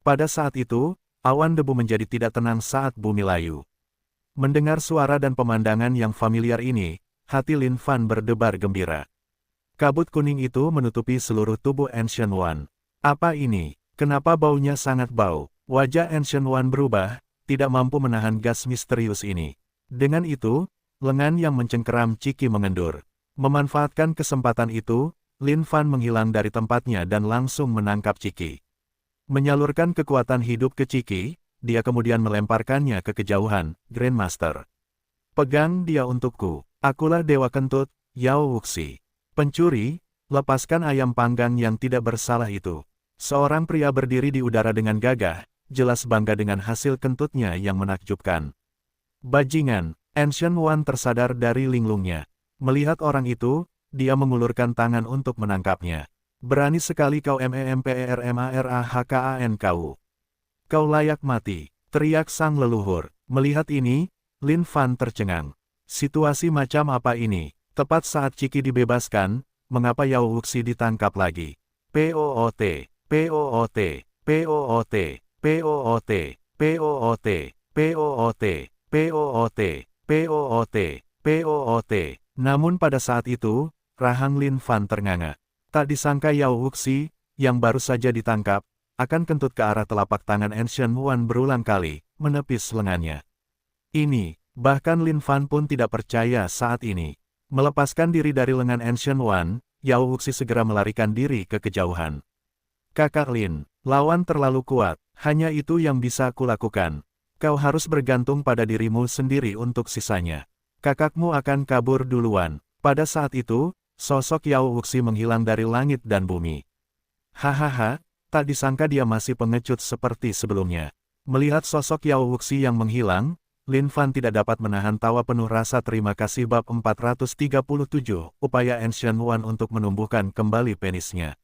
Pada saat itu, awan debu menjadi tidak tenang saat bumi layu. Mendengar suara dan pemandangan yang familiar ini, hati Lin Fan berdebar gembira. Kabut kuning itu menutupi seluruh tubuh Ancient One. Apa ini? Kenapa baunya sangat bau? Wajah Ancient One berubah, tidak mampu menahan gas misterius ini. Dengan itu, lengan yang mencengkeram Ciki mengendur. Memanfaatkan kesempatan itu, Lin Fan menghilang dari tempatnya dan langsung menangkap Ciki. Menyalurkan kekuatan hidup ke Ciki, dia kemudian melemparkannya ke kejauhan. Grandmaster. Pegang dia untukku. Akulah Dewa Kentut, Yao Wuxi. Pencuri, lepaskan ayam panggang yang tidak bersalah itu. Seorang pria berdiri di udara dengan gagah, jelas bangga dengan hasil kentutnya yang menakjubkan. Bajingan, Ancient One tersadar dari linglungnya. Melihat orang itu, dia mengulurkan tangan untuk menangkapnya. Berani sekali kau mempermahanku. Kau layak mati, teriak sang leluhur. Melihat ini, Lin Fan tercengang. Situasi macam apa ini? Tepat saat Ciki dibebaskan, mengapa Yao Wuxi ditangkap lagi? POOT. POOT, POOT, POOT, POOT, POOT. Namun pada saat itu, rahang Lin Fan ternganga. Tak disangka Yao Wuxi, yang baru saja ditangkap, akan kentut ke arah telapak tangan Ancient One berulang kali, menepis lengannya. Ini, bahkan Lin Fan pun tidak percaya saat ini. Melepaskan diri dari lengan Ancient One, Yao Wuxi segera melarikan diri ke kejauhan. Kakak Lin, lawan terlalu kuat, hanya itu yang bisa kulakukan. Kau harus bergantung pada dirimu sendiri untuk sisanya. Kakakmu akan kabur duluan. Pada saat itu, sosok Yao Wuxi menghilang dari langit dan bumi. Hahaha, tak disangka dia masih pengecut seperti sebelumnya. Melihat sosok Yao Wuxi yang menghilang, Lin Fan tidak dapat menahan tawa penuh rasa terima kasih. Bab 437, upaya Ancient One untuk menumbuhkan kembali penisnya.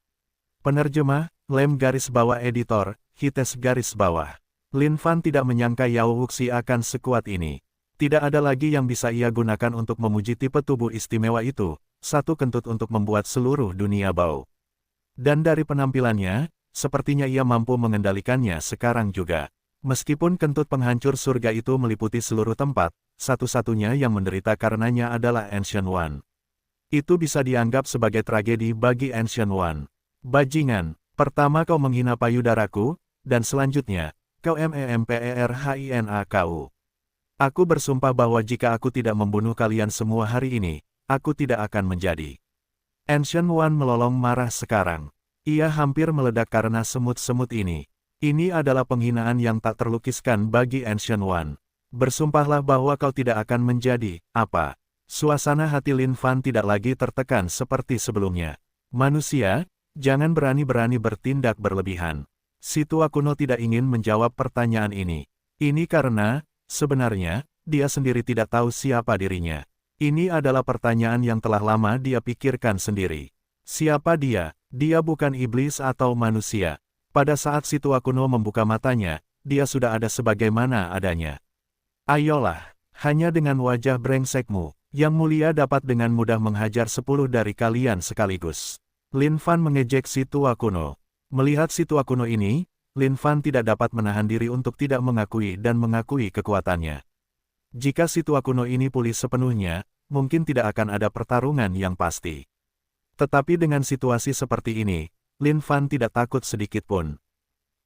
Penerjemah, Lem garis bawah editor, Hites garis bawah. Lin Fan tidak menyangka Yao Wuxi akan sekuat ini. Tidak ada lagi yang bisa ia gunakan untuk memuji tipe tubuh istimewa itu, satu kentut untuk membuat seluruh dunia bau. Dan dari penampilannya, sepertinya ia mampu mengendalikannya sekarang juga. Meskipun kentut penghancur surga itu meliputi seluruh tempat, satu-satunya yang menderita karenanya adalah Ancient One. Itu bisa dianggap sebagai tragedi bagi Ancient One. Bajingan, pertama kau menghina payudaraku, dan selanjutnya, kau memperhina kau. Aku bersumpah bahwa jika aku tidak membunuh kalian semua hari ini, aku tidak akan menjadi. Ancient One melolong marah sekarang. Ia hampir meledak karena semut-semut ini. Ini adalah penghinaan yang tak terlukiskan bagi Ancient One. Bersumpahlah bahwa kau tidak akan menjadi, apa? Suasana hati Lin Fan tidak lagi tertekan seperti sebelumnya. Manusia, jangan berani-berani bertindak berlebihan. Si tua kuno tidak ingin menjawab pertanyaan ini. Ini karena, sebenarnya, dia sendiri tidak tahu siapa dirinya. Ini adalah pertanyaan yang telah lama dia pikirkan sendiri. Siapa dia? Dia bukan iblis atau manusia. Pada saat si tua kuno membuka matanya, dia sudah ada sebagaimana adanya. Ayolah, hanya dengan wajah brengsekmu, yang mulia dapat dengan mudah menghajar 10 dari kalian sekaligus. Lin Fan mengejek si tua kuno. Melihat si tua kuno ini, Lin Fan tidak dapat menahan diri untuk tidak mengakui dan mengakui kekuatannya. Jika si tua kuno ini pulih sepenuhnya, mungkin tidak akan ada pertarungan yang pasti. Tetapi dengan situasi seperti ini, Lin Fan tidak takut sedikit pun.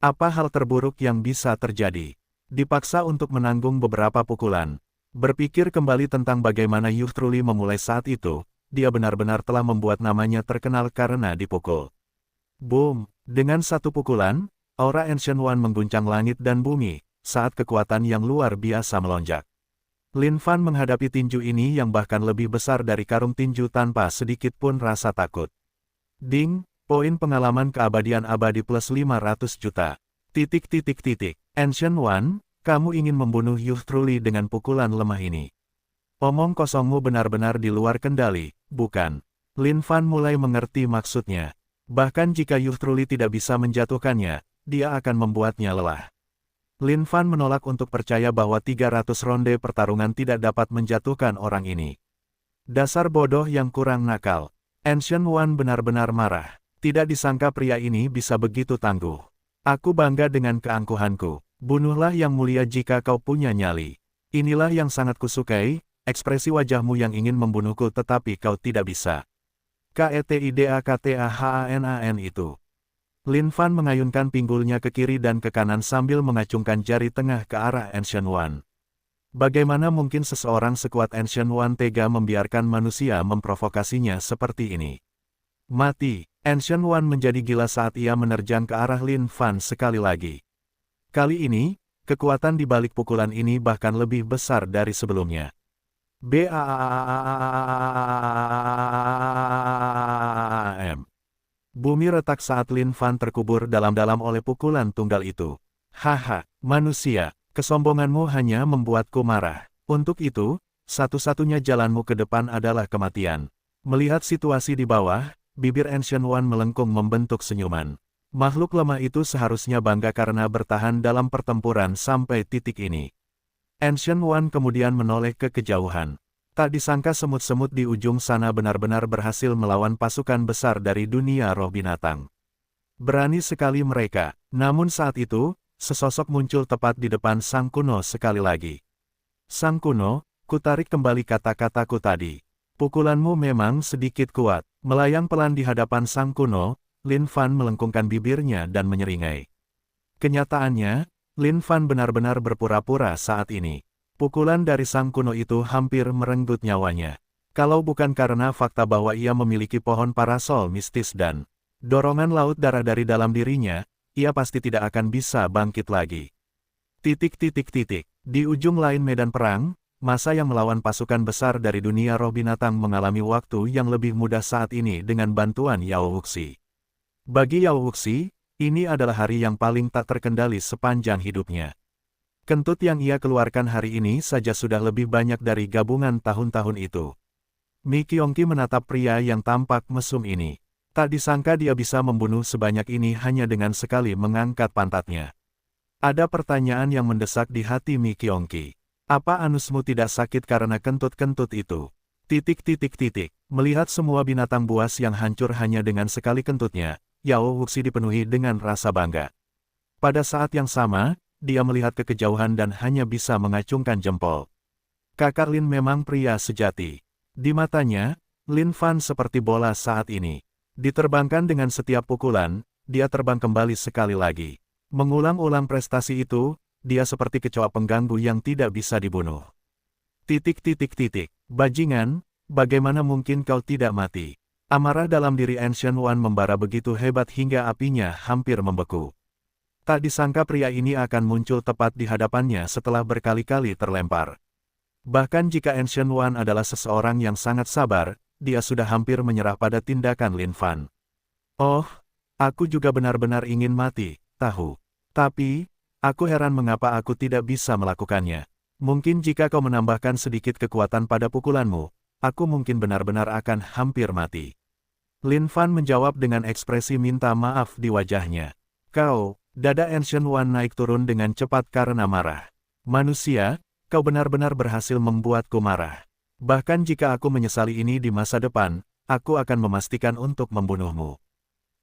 Apa hal terburuk yang bisa terjadi? Dipaksa untuk menanggung beberapa pukulan. Berpikir kembali tentang bagaimana Yu Truli memulai saat itu, dia benar-benar telah membuat namanya terkenal karena dipukul. Boom! Dengan satu pukulan, aura Ancient One mengguncang langit dan bumi, saat kekuatan yang luar biasa melonjak. Lin Fan menghadapi tinju ini yang bahkan lebih besar dari karung tinju tanpa sedikit pun rasa takut. Ding, poin pengalaman keabadian abadi plus 500 juta. Ancient One, kamu ingin membunuh Yu Truli dengan pukulan lemah ini. Omong kosongmu benar-benar di luar kendali, bukan? Lin Fan mulai mengerti maksudnya. Bahkan jika Yu Truli tidak bisa menjatuhkannya, dia akan membuatnya lelah. Lin Fan menolak untuk percaya bahwa 300 ronde pertarungan tidak dapat menjatuhkan orang ini. Dasar bodoh yang kurang nakal. Ancient One benar-benar marah. Tidak disangka pria ini bisa begitu tangguh. Aku bangga dengan keangkuhanku. Bunuhlah yang mulia jika kau punya nyali. Inilah yang sangat kusukai, ekspresi wajahmu yang ingin membunuhku tetapi kau tidak bisa. KETIDAKTAHANAN itu. Lin Fan mengayunkan pinggulnya ke kiri dan ke kanan sambil mengacungkan jari tengah ke arah Ancient One. Bagaimana mungkin seseorang sekuat Ancient One tega membiarkan manusia memprovokasinya seperti ini? Mati! Ancient One menjadi gila saat ia menerjang ke arah Lin Fan sekali lagi. Kali ini, kekuatan di balik pukulan ini bahkan lebih besar dari sebelumnya. BAM. Bumi retak saat Lin Fan terkubur dalam-dalam oleh pukulan tunggal itu. Haha, manusia, kesombonganmu hanya membuatku marah. Untuk itu, satu-satunya jalanmu ke depan adalah kematian. Melihat situasi di bawah, bibir Ancient One melengkung membentuk senyuman. Makhluk lemah itu seharusnya bangga karena bertahan dalam pertempuran sampai titik ini. Ancient One kemudian menoleh ke kejauhan. Tak disangka semut-semut di ujung sana benar-benar berhasil melawan pasukan besar dari dunia roh binatang. Berani sekali mereka, namun saat itu, sesosok muncul tepat di depan Sang Kuno sekali lagi. Sang Kuno, kutarik kembali kata-kataku tadi. Pukulanmu memang sedikit kuat. Melayang pelan di hadapan Sang Kuno, Lin Fan melengkungkan bibirnya dan menyeringai. Kenyataannya, Lin Fan benar-benar berpura-pura saat ini. Pukulan dari Sang Kuno itu hampir merenggut nyawanya. Kalau bukan karena fakta bahwa ia memiliki pohon parasol mistis dan dorongan laut darah dari dalam dirinya, ia pasti tidak akan bisa bangkit lagi. Di ujung lain medan perang, masa yang melawan pasukan besar dari dunia roh binatang mengalami waktu yang lebih mudah saat ini dengan bantuan Yao Wuxi. Bagi Yao Wuxi, ini adalah hari yang paling tak terkendali sepanjang hidupnya. Kentut yang ia keluarkan hari ini saja sudah lebih banyak dari gabungan tahun-tahun itu. Mi Qiongqi menatap pria yang tampak mesum ini. Tak disangka dia bisa membunuh sebanyak ini hanya dengan sekali mengangkat pantatnya. Ada pertanyaan yang mendesak di hati Mi Qiongqi. Apa anusmu tidak sakit karena kentut-kentut itu? Melihat semua binatang buas yang hancur hanya dengan sekali kentutnya, Yao Wuxi dipenuhi dengan rasa bangga. Pada saat yang sama, dia melihat ke kejauhan dan hanya bisa mengacungkan jempol. Kakak Lin memang pria sejati. Di matanya, Lin Fan seperti bola saat ini. Diterbangkan dengan setiap pukulan, dia terbang kembali sekali lagi. Mengulang-ulang prestasi itu, dia seperti kecoa pengganggu yang tidak bisa dibunuh. Bajingan, bagaimana mungkin kau tidak mati? Amarah dalam diri Ancient One membara begitu hebat hingga apinya hampir membeku. Tak disangka pria ini akan muncul tepat di hadapannya setelah berkali-kali terlempar. Bahkan jika Ancient One adalah seseorang yang sangat sabar, dia sudah hampir menyerah pada tindakan Lin Fan. Oh, aku juga benar-benar ingin mati, tahu. Tapi, aku heran mengapa aku tidak bisa melakukannya. Mungkin jika kau menambahkan sedikit kekuatan pada pukulanmu, aku mungkin benar-benar akan hampir mati. Lin Fan menjawab dengan ekspresi minta maaf di wajahnya. Kau, dada Ancient One naik turun dengan cepat karena marah. Manusia, kau benar-benar berhasil membuatku marah. Bahkan jika aku menyesali ini di masa depan, aku akan memastikan untuk membunuhmu.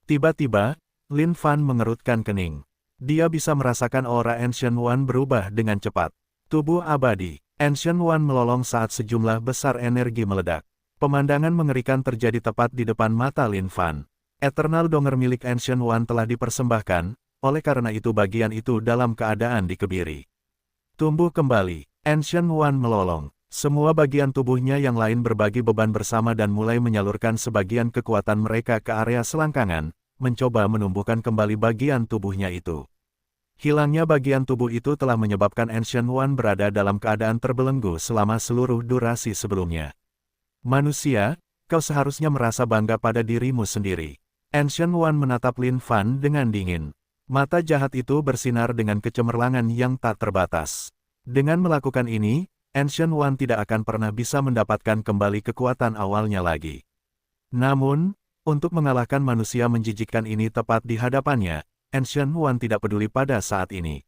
Tiba-tiba, Lin Fan mengerutkan kening. Dia bisa merasakan aura Ancient One berubah dengan cepat. Tubuh abadi, Ancient One melolong saat sejumlah besar energi meledak. Pemandangan mengerikan terjadi tepat di depan mata Lin Fan. Eternal Donger milik Ancient One telah dipersembahkan, oleh karena itu bagian itu dalam keadaan dikebiri. Tumbuh kembali. Ancient One melolong. Semua bagian tubuhnya yang lain berbagi beban bersama dan mulai menyalurkan sebagian kekuatan mereka ke area selangkangan, mencoba menumbuhkan kembali bagian tubuhnya itu. Hilangnya bagian tubuh itu telah menyebabkan Ancient One berada dalam keadaan terbelenggu selama seluruh durasi sebelumnya. Manusia, kau seharusnya merasa bangga pada dirimu sendiri. Ancient One menatap Lin Fan dengan dingin. Mata jahat itu bersinar dengan kecemerlangan yang tak terbatas. Dengan melakukan ini, Ancient One tidak akan pernah bisa mendapatkan kembali kekuatan awalnya lagi. Namun, untuk mengalahkan manusia menjijikkan ini tepat di hadapannya, Ancient One tidak peduli pada saat ini.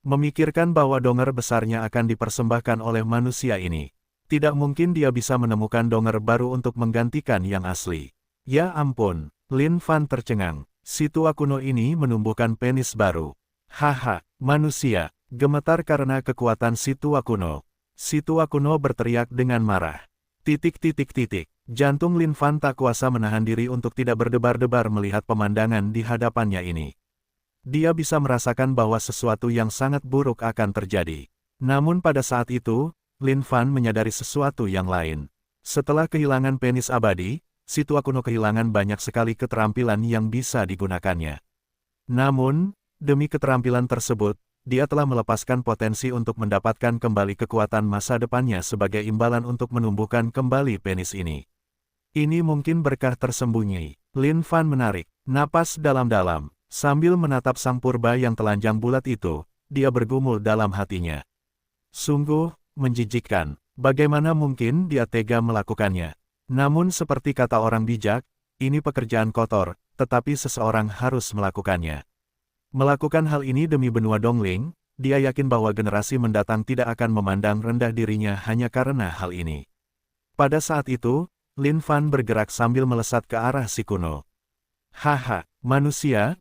Memikirkan bahwa donger besarnya akan dipersembahkan oleh manusia ini. Tidak mungkin dia bisa menemukan donger baru untuk menggantikan yang asli. Ya ampun, Lin Fan tercengang. Si tua kuno ini menumbuhkan penis baru. Haha, manusia. Gemetar karena kekuatan si tua kuno. Si tua kuno berteriak dengan marah. Jantung Lin Fan tak kuasa menahan diri untuk tidak berdebar-debar melihat pemandangan di hadapannya ini. Dia bisa merasakan bahwa sesuatu yang sangat buruk akan terjadi. Namun pada saat itu, Lin Fan menyadari sesuatu yang lain. Setelah kehilangan penis abadi, si tua kuno kehilangan banyak sekali keterampilan yang bisa digunakannya. Namun, demi keterampilan tersebut, dia telah melepaskan potensi untuk mendapatkan kembali kekuatan masa depannya sebagai imbalan untuk menumbuhkan kembali penis ini. Ini mungkin berkah tersembunyi. Lin Fan menarik napas dalam-dalam. Sambil menatap sang purba yang telanjang bulat itu, dia bergumul dalam hatinya. Sungguh, menjijikkan. Bagaimana mungkin dia tega melakukannya? Namun seperti kata orang bijak, ini pekerjaan kotor, tetapi seseorang harus melakukannya. Melakukan hal ini demi benua Dongling, dia yakin bahwa generasi mendatang tidak akan memandang rendah dirinya hanya karena hal ini. Pada saat itu, Lin Fan bergerak sambil melesat ke arah si kuno. Haha, manusia,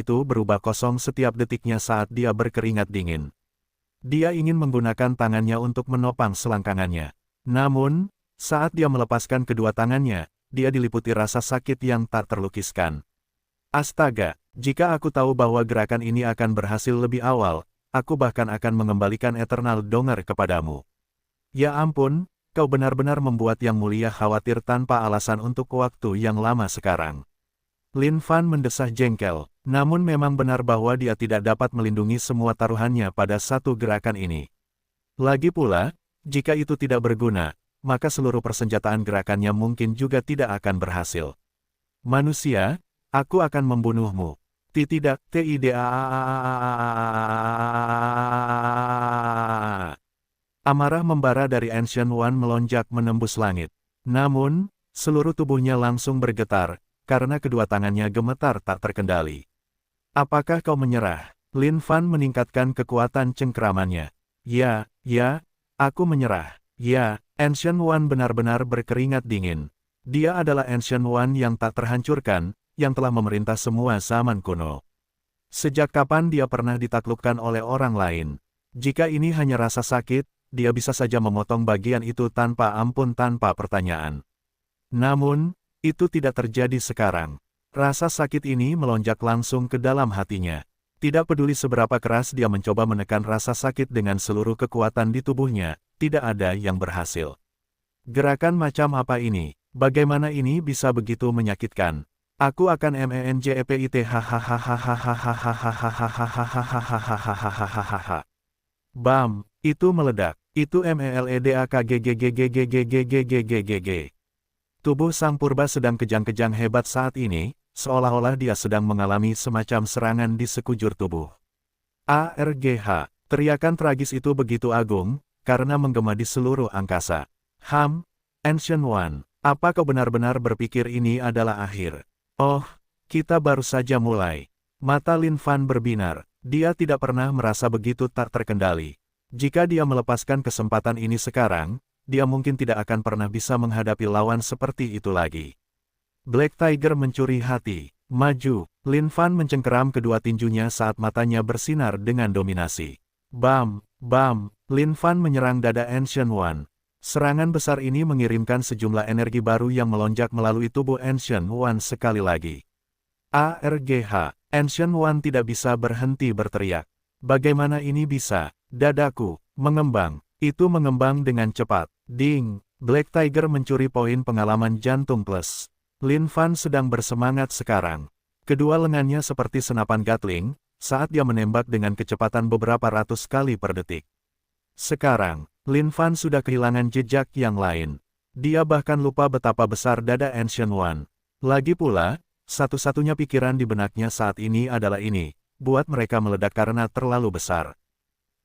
itu berubah kosong setiap detiknya saat dia berkeringat dingin. Dia ingin menggunakan tangannya untuk menopang selangkangannya. Namun, saat dia melepaskan kedua tangannya, dia diliputi rasa sakit yang tak terlukiskan. Astaga, jika aku tahu bahwa gerakan ini akan berhasil lebih awal, aku bahkan akan mengembalikan Eternal Donger kepadamu. Ya ampun, kau benar-benar membuat Yang Mulia khawatir tanpa alasan untuk waktu yang lama sekarang. Lin Fan mendesah jengkel, namun memang benar bahwa dia tidak dapat melindungi semua taruhannya pada satu gerakan ini. Lagi pula, jika itu tidak berguna, maka seluruh persenjataan gerakannya mungkin juga tidak akan berhasil. Manusia, aku akan membunuhmu. Tidak. Amarah membara dari Ancient One melonjak menembus langit. Namun, seluruh tubuhnya langsung bergetar, karena kedua tangannya gemetar tak terkendali. Apakah kau menyerah? Lin Fan meningkatkan kekuatan cengkeramannya. Ya, aku menyerah. Ya, Ancient One benar-benar berkeringat dingin. Dia adalah Ancient One yang tak terhancurkan, yang telah memerintah semua zaman kuno. Sejak kapan dia pernah ditaklukkan oleh orang lain? Jika ini hanya rasa sakit, dia bisa saja memotong bagian itu tanpa ampun tanpa pertanyaan. Namun, itu tidak terjadi sekarang. Rasa sakit ini melonjak langsung ke dalam hatinya. Tidak peduli seberapa keras dia mencoba menekan rasa sakit dengan seluruh kekuatan di tubuhnya, tidak ada yang berhasil. Gerakan macam apa ini? Bagaimana ini bisa begitu menyakitkan? Aku akan menjepit hahaha. Bam, itu meledak. Itu meledakggggggggggggggggggg. Tubuh sang purba sedang kejang-kejang hebat saat ini, seolah-olah dia sedang mengalami semacam serangan di sekujur tubuh. ARGH, teriakan tragis itu begitu agung, karena menggema di seluruh angkasa. Ancient One, apa kau benar-benar berpikir ini adalah akhir? Oh, kita baru saja mulai. Mata Lin Fan berbinar, dia tidak pernah merasa begitu tak terkendali. Jika dia melepaskan kesempatan ini sekarang, dia mungkin tidak akan pernah bisa menghadapi lawan seperti itu lagi. Black Tiger mencuri hati. Maju, Lin Fan mencengkeram kedua tinjunya saat matanya bersinar dengan dominasi. Bam, Lin Fan menyerang dada Ancient One. Serangan besar ini mengirimkan sejumlah energi baru yang melonjak melalui tubuh Ancient One sekali lagi. ARGH, Ancient One tidak bisa berhenti berteriak. Bagaimana ini bisa? Dadaku mengembang. Itu mengembang dengan cepat. Ding! Black Tiger mencuri poin pengalaman jantung plus. Lin Fan sedang bersemangat sekarang. Kedua lengannya seperti senapan Gatling, saat dia menembak dengan kecepatan beberapa ratus kali per detik. Sekarang, Lin Fan sudah kehilangan jejak yang lain. Dia bahkan lupa betapa besar dada Ancient One. Lagi pula, satu-satunya pikiran di benaknya saat ini adalah ini, buat mereka meledak karena terlalu besar.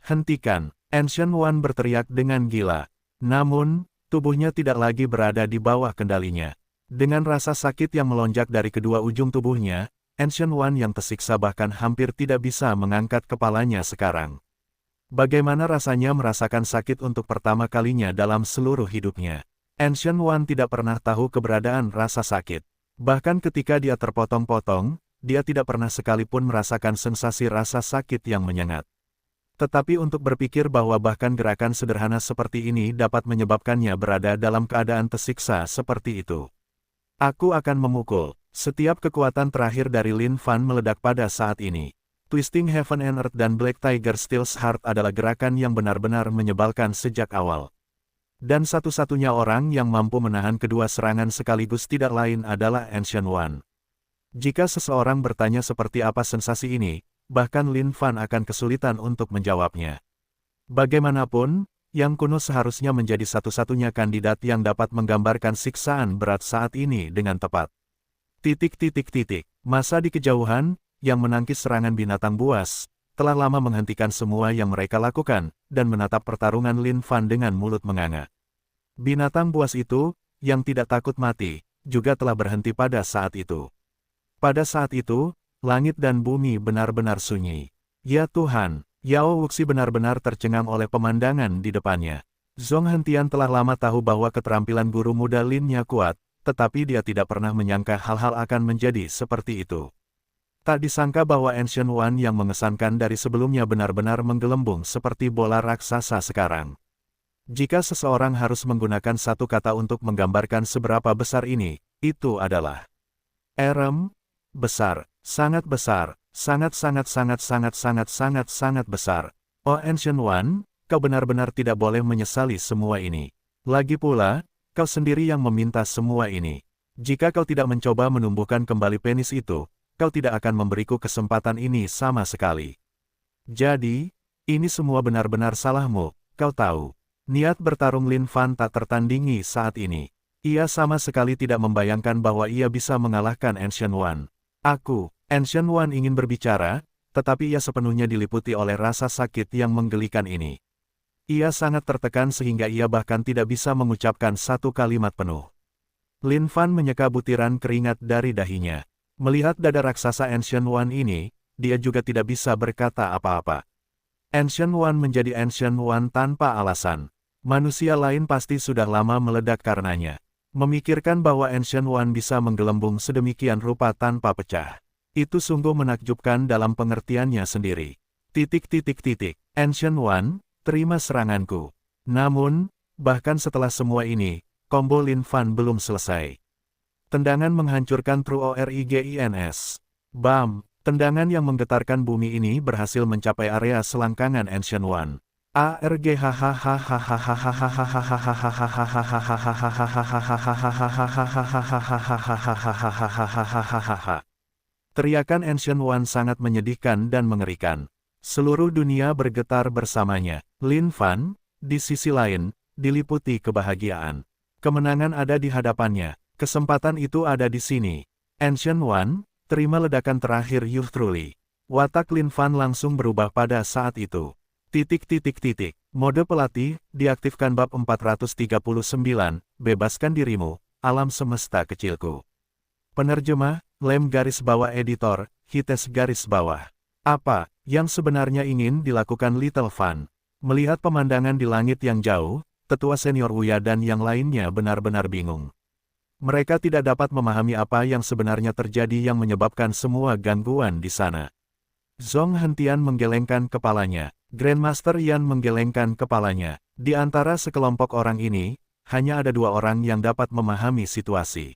Hentikan! Ancient One berteriak dengan gila. Namun, tubuhnya tidak lagi berada di bawah kendalinya. Dengan rasa sakit yang melonjak dari kedua ujung tubuhnya, Ancient One yang tersiksa bahkan hampir tidak bisa mengangkat kepalanya sekarang. Bagaimana rasanya merasakan sakit untuk pertama kalinya dalam seluruh hidupnya? Ancient One tidak pernah tahu keberadaan rasa sakit. Bahkan ketika dia terpotong-potong, dia tidak pernah sekalipun merasakan sensasi rasa sakit yang menyengat. Tetapi untuk berpikir bahwa bahkan gerakan sederhana seperti ini dapat menyebabkannya berada dalam keadaan tersiksa seperti itu. Aku akan memukul. Setiap kekuatan terakhir dari Lin Fan meledak pada saat ini. Twisting Heaven and Earth dan Black Tiger Steel's Heart adalah gerakan yang benar-benar menyebalkan sejak awal. Dan satu-satunya orang yang mampu menahan kedua serangan sekaligus tidak lain adalah Ancient One. Jika seseorang bertanya seperti apa sensasi ini, bahkan Lin Fan akan kesulitan untuk menjawabnya. Bagaimanapun, Yang Kuno seharusnya menjadi satu-satunya kandidat yang dapat menggambarkan siksaan berat saat ini dengan tepat. Masa di kejauhan, yang menangkis serangan binatang buas, telah lama menghentikan semua yang mereka lakukan, dan menatap pertarungan Lin Fan dengan mulut menganga. Binatang buas itu, yang tidak takut mati, juga telah berhenti pada saat itu. Pada saat itu, langit dan bumi benar-benar sunyi. Ya Tuhan, Yao Wuxi benar-benar tercengang oleh pemandangan di depannya. Zhong Hentian telah lama tahu bahwa keterampilan guru muda Lin-nya kuat, tetapi dia tidak pernah menyangka hal-hal akan menjadi seperti itu. Tak disangka bahwa Ancient One yang mengesankan dari sebelumnya benar-benar menggelembung seperti bola raksasa sekarang. Jika seseorang harus menggunakan satu kata untuk menggambarkan seberapa besar ini, Itu adalah Erem, besar, sangat besar, sangat besar. Oh Ancient One, kau benar-benar tidak boleh menyesali semua ini. Lagi pula, kau sendiri yang meminta semua ini. Jika kau tidak mencoba menumbuhkan kembali penis itu, kau tidak akan memberiku kesempatan ini sama sekali. Jadi, ini semua benar-benar salahmu, kau tahu. Niat bertarung Lin Fan tak tertandingi saat ini. Ia sama sekali tidak membayangkan bahwa ia bisa mengalahkan Ancient One. Ancient One ingin berbicara, tetapi ia sepenuhnya diliputi oleh rasa sakit yang menggelikan ini. Ia sangat tertekan sehingga ia bahkan tidak bisa mengucapkan satu kalimat penuh. Lin Fan menyeka butiran keringat dari dahinya. Melihat dada raksasa Ancient One ini, dia juga tidak bisa berkata apa-apa. Ancient One menjadi Ancient One tanpa alasan. Manusia lain pasti sudah lama meledak karenanya. Memikirkan bahwa Ancient One bisa menggelembung sedemikian rupa tanpa pecah. Itu sungguh menakjubkan dalam pengertiannya sendiri. Ancient One, terima seranganku. Namun, bahkan setelah semua ini, combo Lin Fan belum selesai. Tendangan menghancurkan True Origins. Bam! Tendangan yang menggetarkan bumi ini berhasil mencapai area selangkangan Ancient One. Teriakan Ancient One sangat menyedihkan dan mengerikan. Seluruh dunia bergetar bersamanya. Lin Fan, di sisi lain, diliputi kebahagiaan. Kemenangan ada di hadapannya. Kesempatan itu ada di sini. Ancient One, terima ledakan terakhir You Truly. Watak Lin Fan langsung berubah pada saat itu. Mode pelatih, diaktifkan bab 439, bebaskan dirimu, alam semesta kecilku. Penerjemah, Lem garis bawah editor, Hites garis bawah. Apa yang sebenarnya ingin dilakukan Little Fan? Melihat pemandangan di langit yang jauh, tetua senior Wuya dan yang lainnya benar-benar bingung. Mereka tidak dapat memahami apa yang sebenarnya terjadi yang menyebabkan semua gangguan di sana. Zhong Hentian menggelengkan kepalanya. Grandmaster Yan menggelengkan kepalanya. Di antara sekelompok orang ini, hanya ada dua orang yang dapat memahami situasi.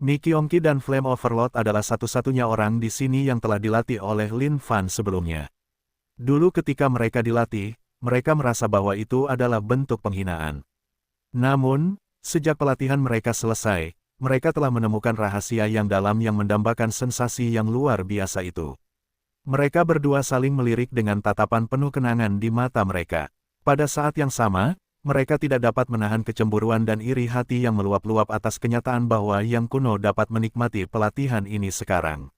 Mikyongki dan Flame Overlord adalah satu-satunya orang di sini yang telah dilatih oleh Lin Fan sebelumnya. Dulu ketika mereka dilatih, mereka merasa bahwa itu adalah bentuk penghinaan. Namun, sejak pelatihan mereka selesai, mereka telah menemukan rahasia yang dalam yang mendambakan sensasi yang luar biasa itu. Mereka berdua saling melirik dengan tatapan penuh kenangan di mata mereka. Pada saat yang sama, mereka tidak dapat menahan kecemburuan dan iri hati yang meluap-luap atas kenyataan bahwa Yang Kuno dapat menikmati pelatihan ini sekarang.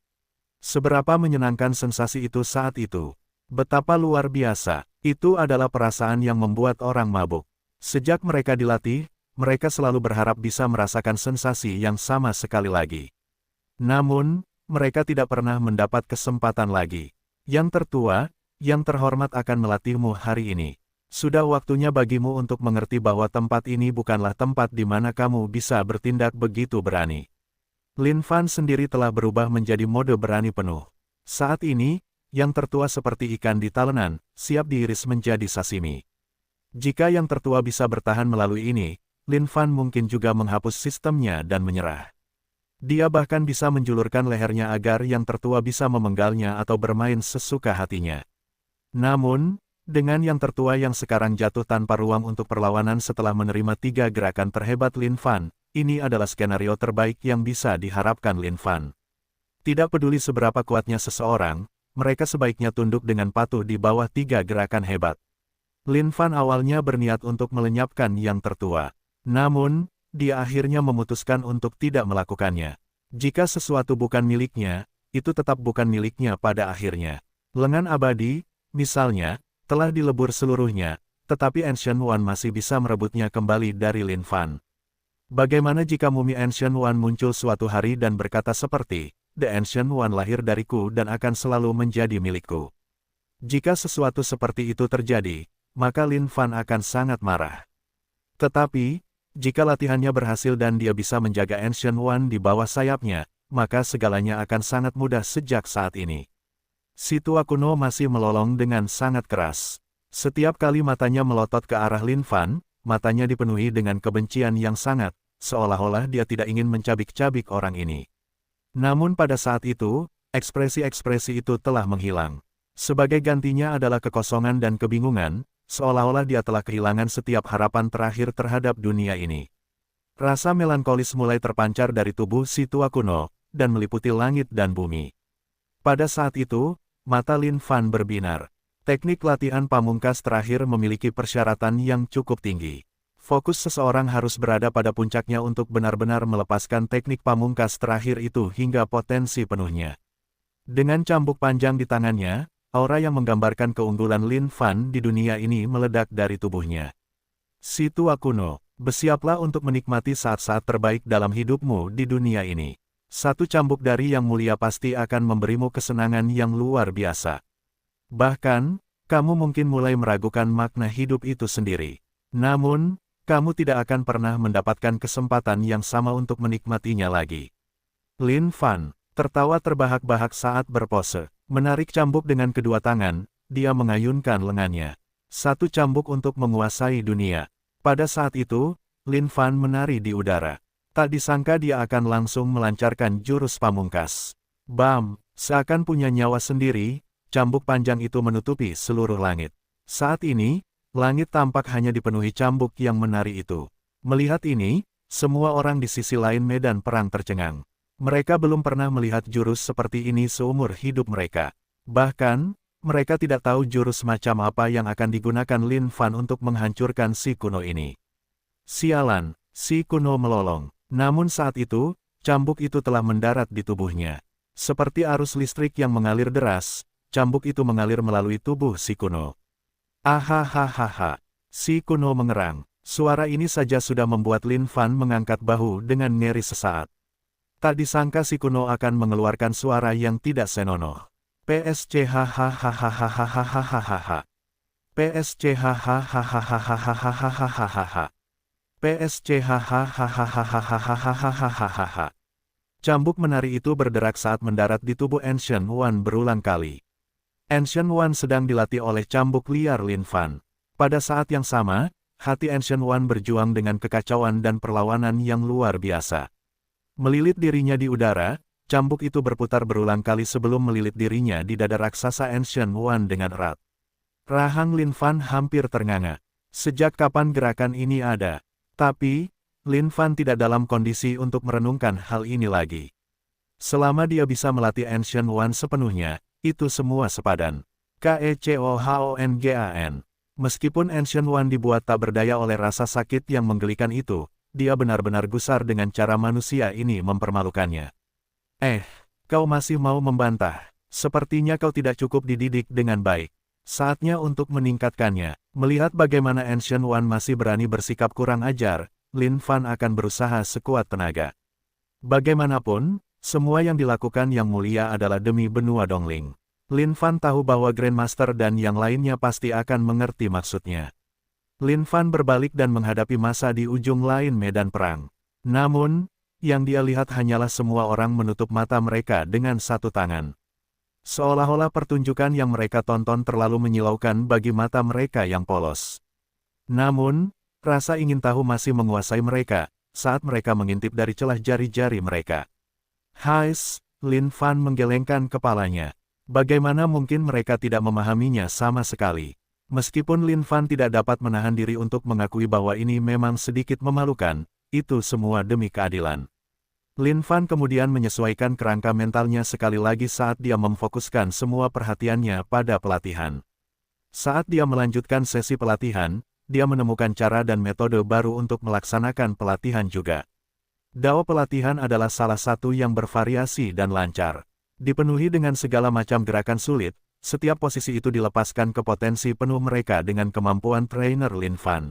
Seberapa menyenangkan sensasi itu saat itu. Betapa luar biasa. Itu adalah perasaan yang membuat orang mabuk. Sejak mereka dilatih, mereka selalu berharap bisa merasakan sensasi yang sama sekali lagi. Namun, mereka tidak pernah mendapat kesempatan lagi. Yang tertua, yang terhormat akan melatihmu hari ini. Sudah waktunya bagimu untuk mengerti bahwa tempat ini bukanlah tempat di mana kamu bisa bertindak begitu berani. Lin Fan sendiri telah berubah menjadi mode berani penuh. Saat ini, yang tertua seperti ikan di talenan, siap diiris menjadi sashimi. Jika yang tertua bisa bertahan melalui ini, Lin Fan mungkin juga menghapus sistemnya dan menyerah. Dia bahkan bisa menjulurkan lehernya agar yang tertua bisa memenggalnya atau bermain sesuka hatinya. Namun, dengan yang tertua yang sekarang jatuh tanpa ruang untuk perlawanan setelah menerima 3 gerakan terhebat Lin Fan, ini adalah skenario terbaik yang bisa diharapkan Lin Fan. Tidak peduli seberapa kuatnya seseorang, mereka sebaiknya tunduk dengan patuh di bawah 3 gerakan hebat. Lin Fan awalnya berniat untuk melenyapkan yang tertua. Namun, dia akhirnya memutuskan untuk tidak melakukannya. Jika sesuatu bukan miliknya, itu tetap bukan miliknya pada akhirnya. Lengan abadi, misalnya, telah dilebur seluruhnya, tetapi Ancient One masih bisa merebutnya kembali dari Lin Fan. Bagaimana jika mumi Ancient One muncul suatu hari dan berkata seperti, "The Ancient One lahir dariku dan akan selalu menjadi milikku." Jika sesuatu seperti itu terjadi, maka Lin Fan akan sangat marah. Tetapi, jika latihannya berhasil dan dia bisa menjaga Ancient One di bawah sayapnya, maka segalanya akan sangat mudah sejak saat ini. Si tua kuno masih melolong dengan sangat keras. Setiap kali matanya melotot ke arah Lin Fan, matanya dipenuhi dengan kebencian yang sangat seolah-olah dia tidak ingin mencabik-cabik orang ini. Namun pada saat itu, ekspresi-ekspresi itu telah menghilang. Sebagai gantinya adalah kekosongan dan kebingungan, seolah-olah dia telah kehilangan setiap harapan terakhir terhadap dunia ini. Rasa melankolis mulai terpancar dari tubuh si tua kuno, dan meliputi langit dan bumi. Pada saat itu, mata Lin Fan berbinar. Teknik latihan pamungkas terakhir memiliki persyaratan yang cukup tinggi. Fokus seseorang harus berada pada puncaknya untuk benar-benar melepaskan teknik pamungkas terakhir itu hingga potensi penuhnya. Dengan cambuk panjang di tangannya, aura yang menggambarkan keunggulan Lin Fan di dunia ini meledak dari tubuhnya. Si tua kuno, bersiaplah untuk menikmati saat-saat terbaik dalam hidupmu di dunia ini. Satu cambuk dari Yang Mulia pasti akan memberimu kesenangan yang luar biasa. Bahkan, kamu mungkin mulai meragukan makna hidup itu sendiri. Namun, kamu tidak akan pernah mendapatkan kesempatan yang sama untuk menikmatinya lagi. Lin Fan tertawa terbahak-bahak saat berpose. Menarik cambuk dengan kedua tangan, dia mengayunkan lengannya. Satu cambuk untuk menguasai dunia. Pada saat itu, Lin Fan menari di udara. Tak disangka dia akan langsung melancarkan jurus pamungkas. Bam! Seakan punya nyawa sendiri, cambuk panjang itu menutupi seluruh langit. Saat ini, langit tampak hanya dipenuhi cambuk yang menari itu. Melihat ini, semua orang di sisi lain medan perang tercengang. Mereka belum pernah melihat jurus seperti ini seumur hidup mereka. Bahkan, mereka tidak tahu jurus macam apa yang akan digunakan Lin Fan untuk menghancurkan si kuno ini. Sialan, si kuno melolong. Namun saat itu, cambuk itu telah mendarat di tubuhnya. Seperti arus listrik yang mengalir deras, cambuk itu mengalir melalui tubuh si kuno. Ahahaha, si kuno mengerang. Suara ini saja sudah membuat Lin Fan mengangkat bahu dengan ngeri sesaat. Tak disangka si kuno akan mengeluarkan suara yang tidak senonoh. PSC hahaha. PSC hahaha. PSC hahaha. Cambuk menari itu berderak saat mendarat di tubuh Ancient One berulang kali. Ancient One sedang dilatih oleh cambuk liar Lin Fan. Pada saat yang sama, hati Ancient One berjuang dengan kekacauan dan perlawanan yang luar biasa. Melilit dirinya di udara, cambuk itu berputar berulang kali sebelum melilit dirinya di dada raksasa Ancient One dengan erat. Rahang Lin Fan hampir ternganga. Sejak kapan gerakan ini ada? Tapi, Lin Fan tidak dalam kondisi untuk merenungkan hal ini lagi. Selama dia bisa melatih Ancient One sepenuhnya, itu semua sepadan. KECOHONGAN. Meskipun Ancient One dibuat tak berdaya oleh rasa sakit yang menggelikan itu, dia benar-benar gusar dengan cara manusia ini mempermalukannya. Kau masih mau membantah. Sepertinya kau tidak cukup dididik dengan baik. Saatnya untuk meningkatkannya. Melihat bagaimana Ancient One masih berani bersikap kurang ajar, Lin Fan akan berusaha sekuat tenaga. Bagaimanapun, semua yang dilakukan Yang Mulia adalah demi benua Dongling. Lin Fan tahu bahwa Grandmaster dan yang lainnya pasti akan mengerti maksudnya. Lin Fan berbalik dan menghadapi masa di ujung lain medan perang. Namun, yang dia lihat hanyalah semua orang menutup mata mereka dengan satu tangan. Seolah-olah pertunjukan yang mereka tonton terlalu menyilaukan bagi mata mereka yang polos. Namun, rasa ingin tahu masih menguasai mereka, saat mereka mengintip dari celah jari-jari mereka. Hais, Lin Fan menggelengkan kepalanya. Bagaimana mungkin mereka tidak memahaminya sama sekali? Meskipun Lin Fan tidak dapat menahan diri untuk mengakui bahwa ini memang sedikit memalukan, itu semua demi keadilan. Lin Fan kemudian menyesuaikan kerangka mentalnya sekali lagi saat dia memfokuskan semua perhatiannya pada pelatihan. Saat dia melanjutkan sesi pelatihan, dia menemukan cara dan metode baru untuk melaksanakan pelatihan juga. Dao pelatihan adalah salah satu yang bervariasi dan lancar. Dipenuhi dengan segala macam gerakan sulit, setiap posisi itu dilepaskan ke potensi penuh mereka dengan kemampuan trainer Lin Fan.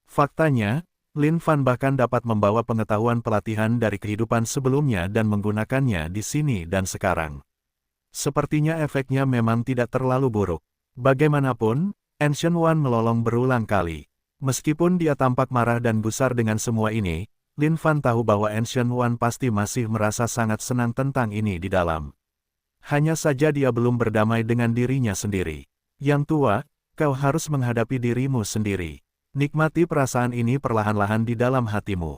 Faktanya, Lin Fan bahkan dapat membawa pengetahuan pelatihan dari kehidupan sebelumnya dan menggunakannya di sini dan sekarang. Sepertinya efeknya memang tidak terlalu buruk. Bagaimanapun, Ancient One melolong berulang kali. Meskipun dia tampak marah dan gusar dengan semua ini, Lin Fan tahu bahwa Ancient One pasti masih merasa sangat senang tentang ini di dalam. Hanya saja dia belum berdamai dengan dirinya sendiri. Yang tua, kau harus menghadapi dirimu sendiri. Nikmati perasaan ini perlahan-lahan di dalam hatimu.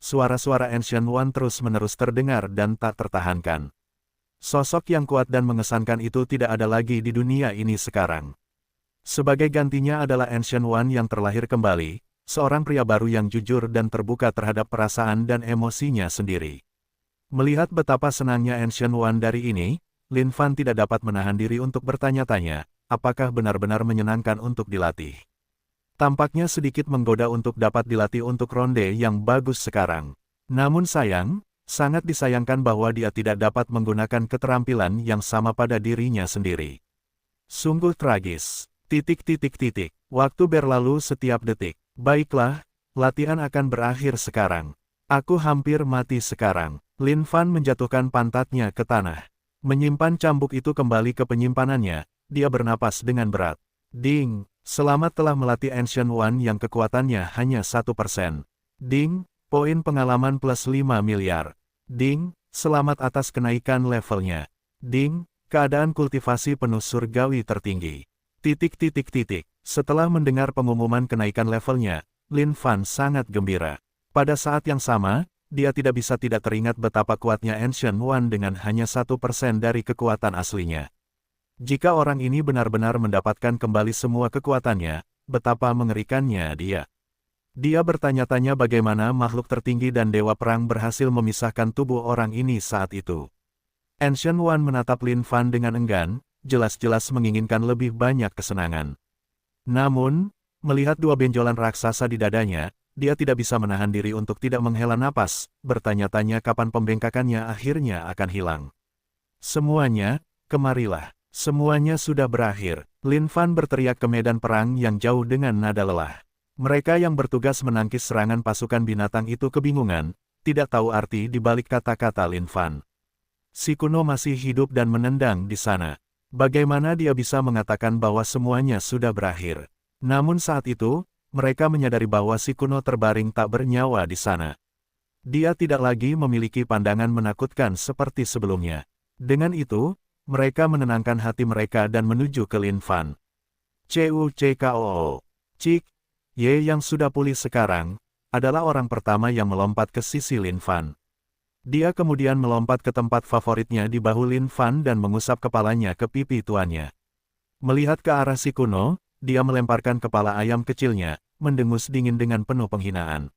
suara-suara Ancient One terus-menerus terdengar dan tak tertahankan. Sosok yang kuat dan mengesankan itu tidak ada lagi di dunia ini sekarang. Sebagai gantinya adalah Ancient One yang terlahir kembali, seorang pria baru yang jujur dan terbuka terhadap perasaan dan emosinya sendiri. Melihat betapa senangnya Ancient One dari ini, Lin Fan tidak dapat menahan diri untuk bertanya-tanya, apakah benar-benar menyenangkan untuk dilatih. Tampaknya sedikit menggoda untuk dapat dilatih untuk ronde yang bagus sekarang. Namun sayang, sangat disayangkan bahwa dia tidak dapat menggunakan keterampilan yang sama pada dirinya sendiri. Sungguh tragis. ... Waktu berlalu setiap detik. Baiklah, latihan akan berakhir sekarang. Aku hampir mati sekarang. Lin Fan menjatuhkan pantatnya ke tanah. Menyimpan cambuk itu kembali ke penyimpanannya, dia bernapas dengan berat. Ding! Selamat telah melatih Ancient One yang kekuatannya hanya 1%. Ding, poin pengalaman plus 5 miliar. Ding, selamat atas kenaikan levelnya. Ding, keadaan kultivasi penuh surgawi tertinggi. ... Setelah mendengar pengumuman kenaikan levelnya, Lin Fan sangat gembira. Pada saat yang sama, dia tidak bisa tidak teringat betapa kuatnya Ancient One dengan hanya 1% dari kekuatan aslinya. Jika orang ini benar-benar mendapatkan kembali semua kekuatannya, betapa mengerikannya dia. Dia bertanya-tanya bagaimana makhluk tertinggi dan dewa perang berhasil memisahkan tubuh orang ini saat itu. Ancient One menatap Lin Fan dengan enggan, jelas-jelas menginginkan lebih banyak kesenangan. Namun, melihat dua benjolan raksasa di dadanya, dia tidak bisa menahan diri untuk tidak menghela napas, bertanya-tanya kapan pembengkakannya akhirnya akan hilang. Semuanya, kemarilah. Semuanya sudah berakhir. Lin Fan berteriak ke medan perang yang jauh dengan nada lelah. Mereka yang bertugas menangkis serangan pasukan binatang itu kebingungan, tidak tahu arti di balik kata-kata Lin Fan. Si kuno masih hidup dan menendang di sana. Bagaimana dia bisa mengatakan bahwa semuanya sudah berakhir? Namun saat itu, mereka menyadari bahwa si kuno terbaring tak bernyawa di sana. Dia tidak lagi memiliki pandangan menakutkan seperti sebelumnya. Dengan itu, mereka menenangkan hati mereka dan menuju ke Lin Fan. Cuckoo. Cik, Ye yang sudah pulih sekarang, adalah orang pertama yang melompat ke sisi Lin Fan. Dia kemudian melompat ke tempat favoritnya di bahu Lin Fan dan mengusap kepalanya ke pipi tuannya. Melihat ke arah si kuno, dia melemparkan kepala ayam kecilnya, mendengus dingin dengan penuh penghinaan.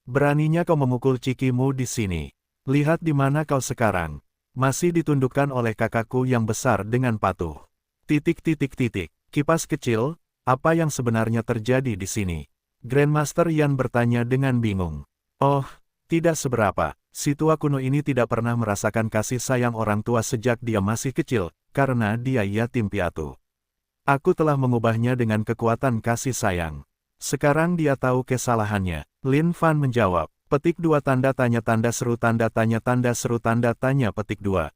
Beraninya kau memukul cikimu di sini. Lihat di mana kau sekarang. Masih ditundukkan oleh kakakku yang besar dengan patuh. ... Kipas kecil, apa yang sebenarnya terjadi di sini? Grandmaster Yan bertanya dengan bingung. Oh, tidak seberapa. Si tua kuno ini tidak pernah merasakan kasih sayang orang tua sejak dia masih kecil, karena dia yatim piatu. Aku telah mengubahnya dengan kekuatan kasih sayang. Sekarang dia tahu kesalahannya. Lin Fan menjawab. Petik 2 tanda tanya tanda seru tanda tanya tanda seru tanda tanya petik 2.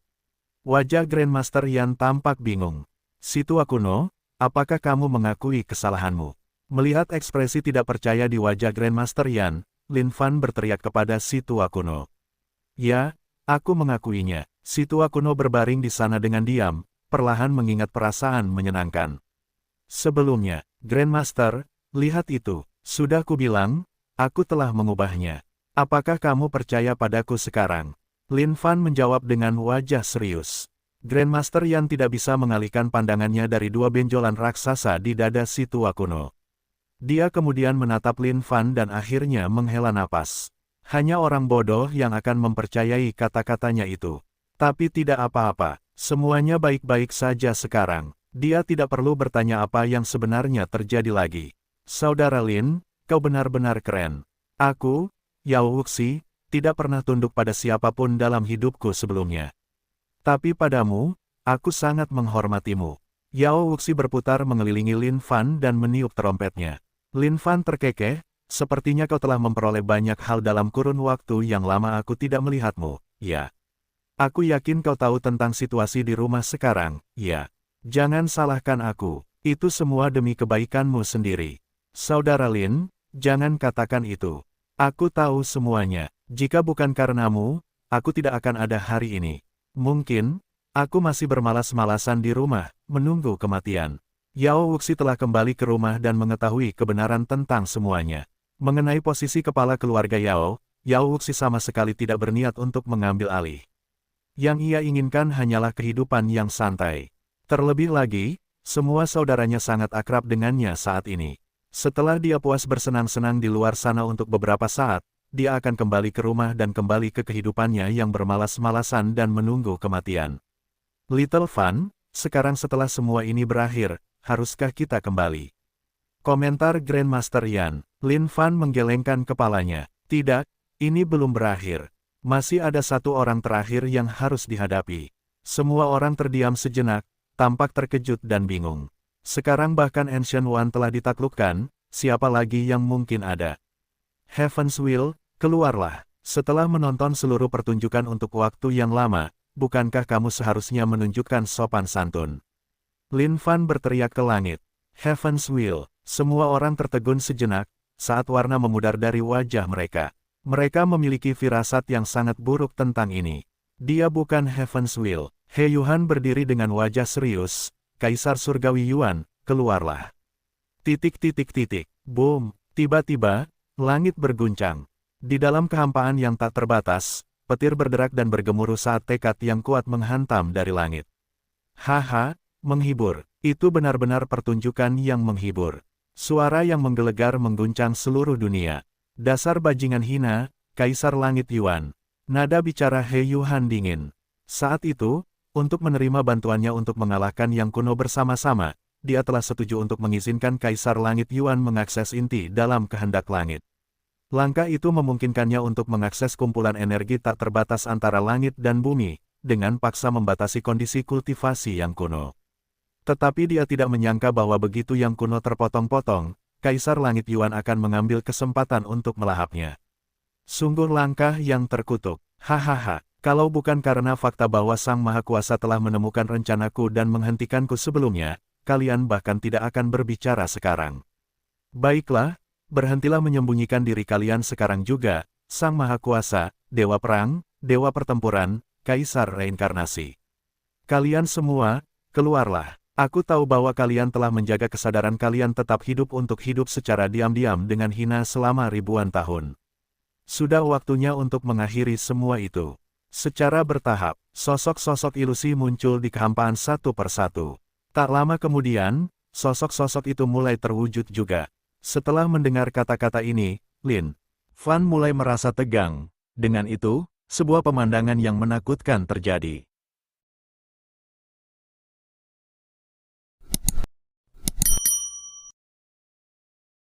Wajah Grandmaster Yan tampak bingung. Si tua kuno, apakah kamu mengakui kesalahanmu? Melihat ekspresi tidak percaya di wajah Grandmaster Yan, Lin Fan berteriak kepada si tua kuno. Ya, aku mengakuinya. Si tua kuno berbaring di sana dengan diam, perlahan mengingat perasaan menyenangkan. Sebelumnya, Grandmaster, lihat itu, sudah kubilang, aku telah mengubahnya. Apakah kamu percaya padaku sekarang? Lin Fan menjawab dengan wajah serius. Grandmaster Yan tidak bisa mengalihkan pandangannya dari dua benjolan raksasa di dada si tua kuno. Dia kemudian menatap Lin Fan dan akhirnya menghela napas. Hanya orang bodoh yang akan mempercayai kata-katanya itu. Tapi tidak apa-apa, semuanya baik-baik saja sekarang. Dia tidak perlu bertanya apa yang sebenarnya terjadi lagi. Saudara Lin, kau benar-benar keren. Aku, Yao Wuxi, tidak pernah tunduk pada siapapun dalam hidupku sebelumnya. Tapi padamu, aku sangat menghormatimu. Yao Wuxi berputar mengelilingi Lin Fan dan meniup trompetnya. Lin Fan terkekeh, sepertinya kau telah memperoleh banyak hal dalam kurun waktu yang lama aku tidak melihatmu, ya. Aku yakin kau tahu tentang situasi di rumah sekarang, ya. Jangan salahkan aku, itu semua demi kebaikanmu sendiri. Saudara Lin, jangan katakan itu. Aku tahu semuanya. Jika bukan karenamu, aku tidak akan ada hari ini. Mungkin, aku masih bermalas-malasan di rumah, menunggu kematian. Yao Wuxi telah kembali ke rumah dan mengetahui kebenaran tentang semuanya. Mengenai posisi kepala keluarga Yao, Yao Wuxi sama sekali tidak berniat untuk mengambil alih. Yang ia inginkan hanyalah kehidupan yang santai. Terlebih lagi, semua saudaranya sangat akrab dengannya saat ini. Setelah dia puas bersenang-senang di luar sana untuk beberapa saat, dia akan kembali ke rumah dan kembali ke kehidupannya yang bermalas-malasan dan menunggu kematian. Little Fan, sekarang setelah semua ini berakhir, haruskah kita kembali? Komentar Grandmaster Yan. Lin Fan menggelengkan kepalanya. Tidak, ini belum berakhir. Masih ada satu orang terakhir yang harus dihadapi. Semua orang terdiam sejenak, tampak terkejut dan bingung. Sekarang bahkan Ancient One telah ditaklukkan, siapa lagi yang mungkin ada? Heaven's Will, keluarlah. Setelah menonton seluruh pertunjukan untuk waktu yang lama, bukankah kamu seharusnya menunjukkan sopan santun? Lin Fan berteriak ke langit. Heaven's Will, semua orang tertegun sejenak, saat warna memudar dari wajah mereka. Mereka memiliki firasat yang sangat buruk tentang ini. Dia bukan Heaven's Will. He Yuan berdiri dengan wajah serius. Kaisar Surgawi Yuan, keluarlah. Boom, tiba-tiba, langit berguncang. Di dalam kehampaan yang tak terbatas, petir berderak dan bergemuruh saat tekad yang kuat menghantam dari langit. Haha, menghibur. Itu benar-benar pertunjukan yang menghibur. Suara yang menggelegar mengguncang seluruh dunia. Dasar bajingan hina, Kaisar Langit Yuan. Nada bicara He Yuan dingin. Saat itu, untuk menerima bantuannya untuk mengalahkan Yang Kuno bersama-sama, dia telah setuju untuk mengizinkan Kaisar Langit Yuan mengakses inti dalam kehendak langit. Langkah itu memungkinkannya untuk mengakses kumpulan energi tak terbatas antara langit dan bumi, dengan paksa membatasi kondisi kultivasi Yang Kuno. Tetapi dia tidak menyangka bahwa begitu Yang Kuno terpotong-potong, Kaisar Langit Yuan akan mengambil kesempatan untuk melahapnya. Sungguh langkah yang terkutuk. Hahaha. Kalau bukan karena fakta bahwa Sang Maha Kuasa telah menemukan rencanaku dan menghentikanku sebelumnya, kalian bahkan tidak akan berbicara sekarang. Baiklah, berhentilah menyembunyikan diri kalian sekarang juga, Sang Maha Kuasa, Dewa Perang, Dewa Pertempuran, Kaisar Reinkarnasi. Kalian semua, keluarlah. Aku tahu bahwa kalian telah menjaga kesadaran kalian tetap hidup untuk hidup secara diam-diam dengan hina selama ribuan tahun. Sudah waktunya untuk mengakhiri semua itu. Secara bertahap, sosok-sosok ilusi muncul di kehampaan satu persatu. Tak lama kemudian, sosok-sosok itu mulai terwujud juga. Setelah mendengar kata-kata ini, Lin Fan mulai merasa tegang. Dengan itu, sebuah pemandangan yang menakutkan terjadi.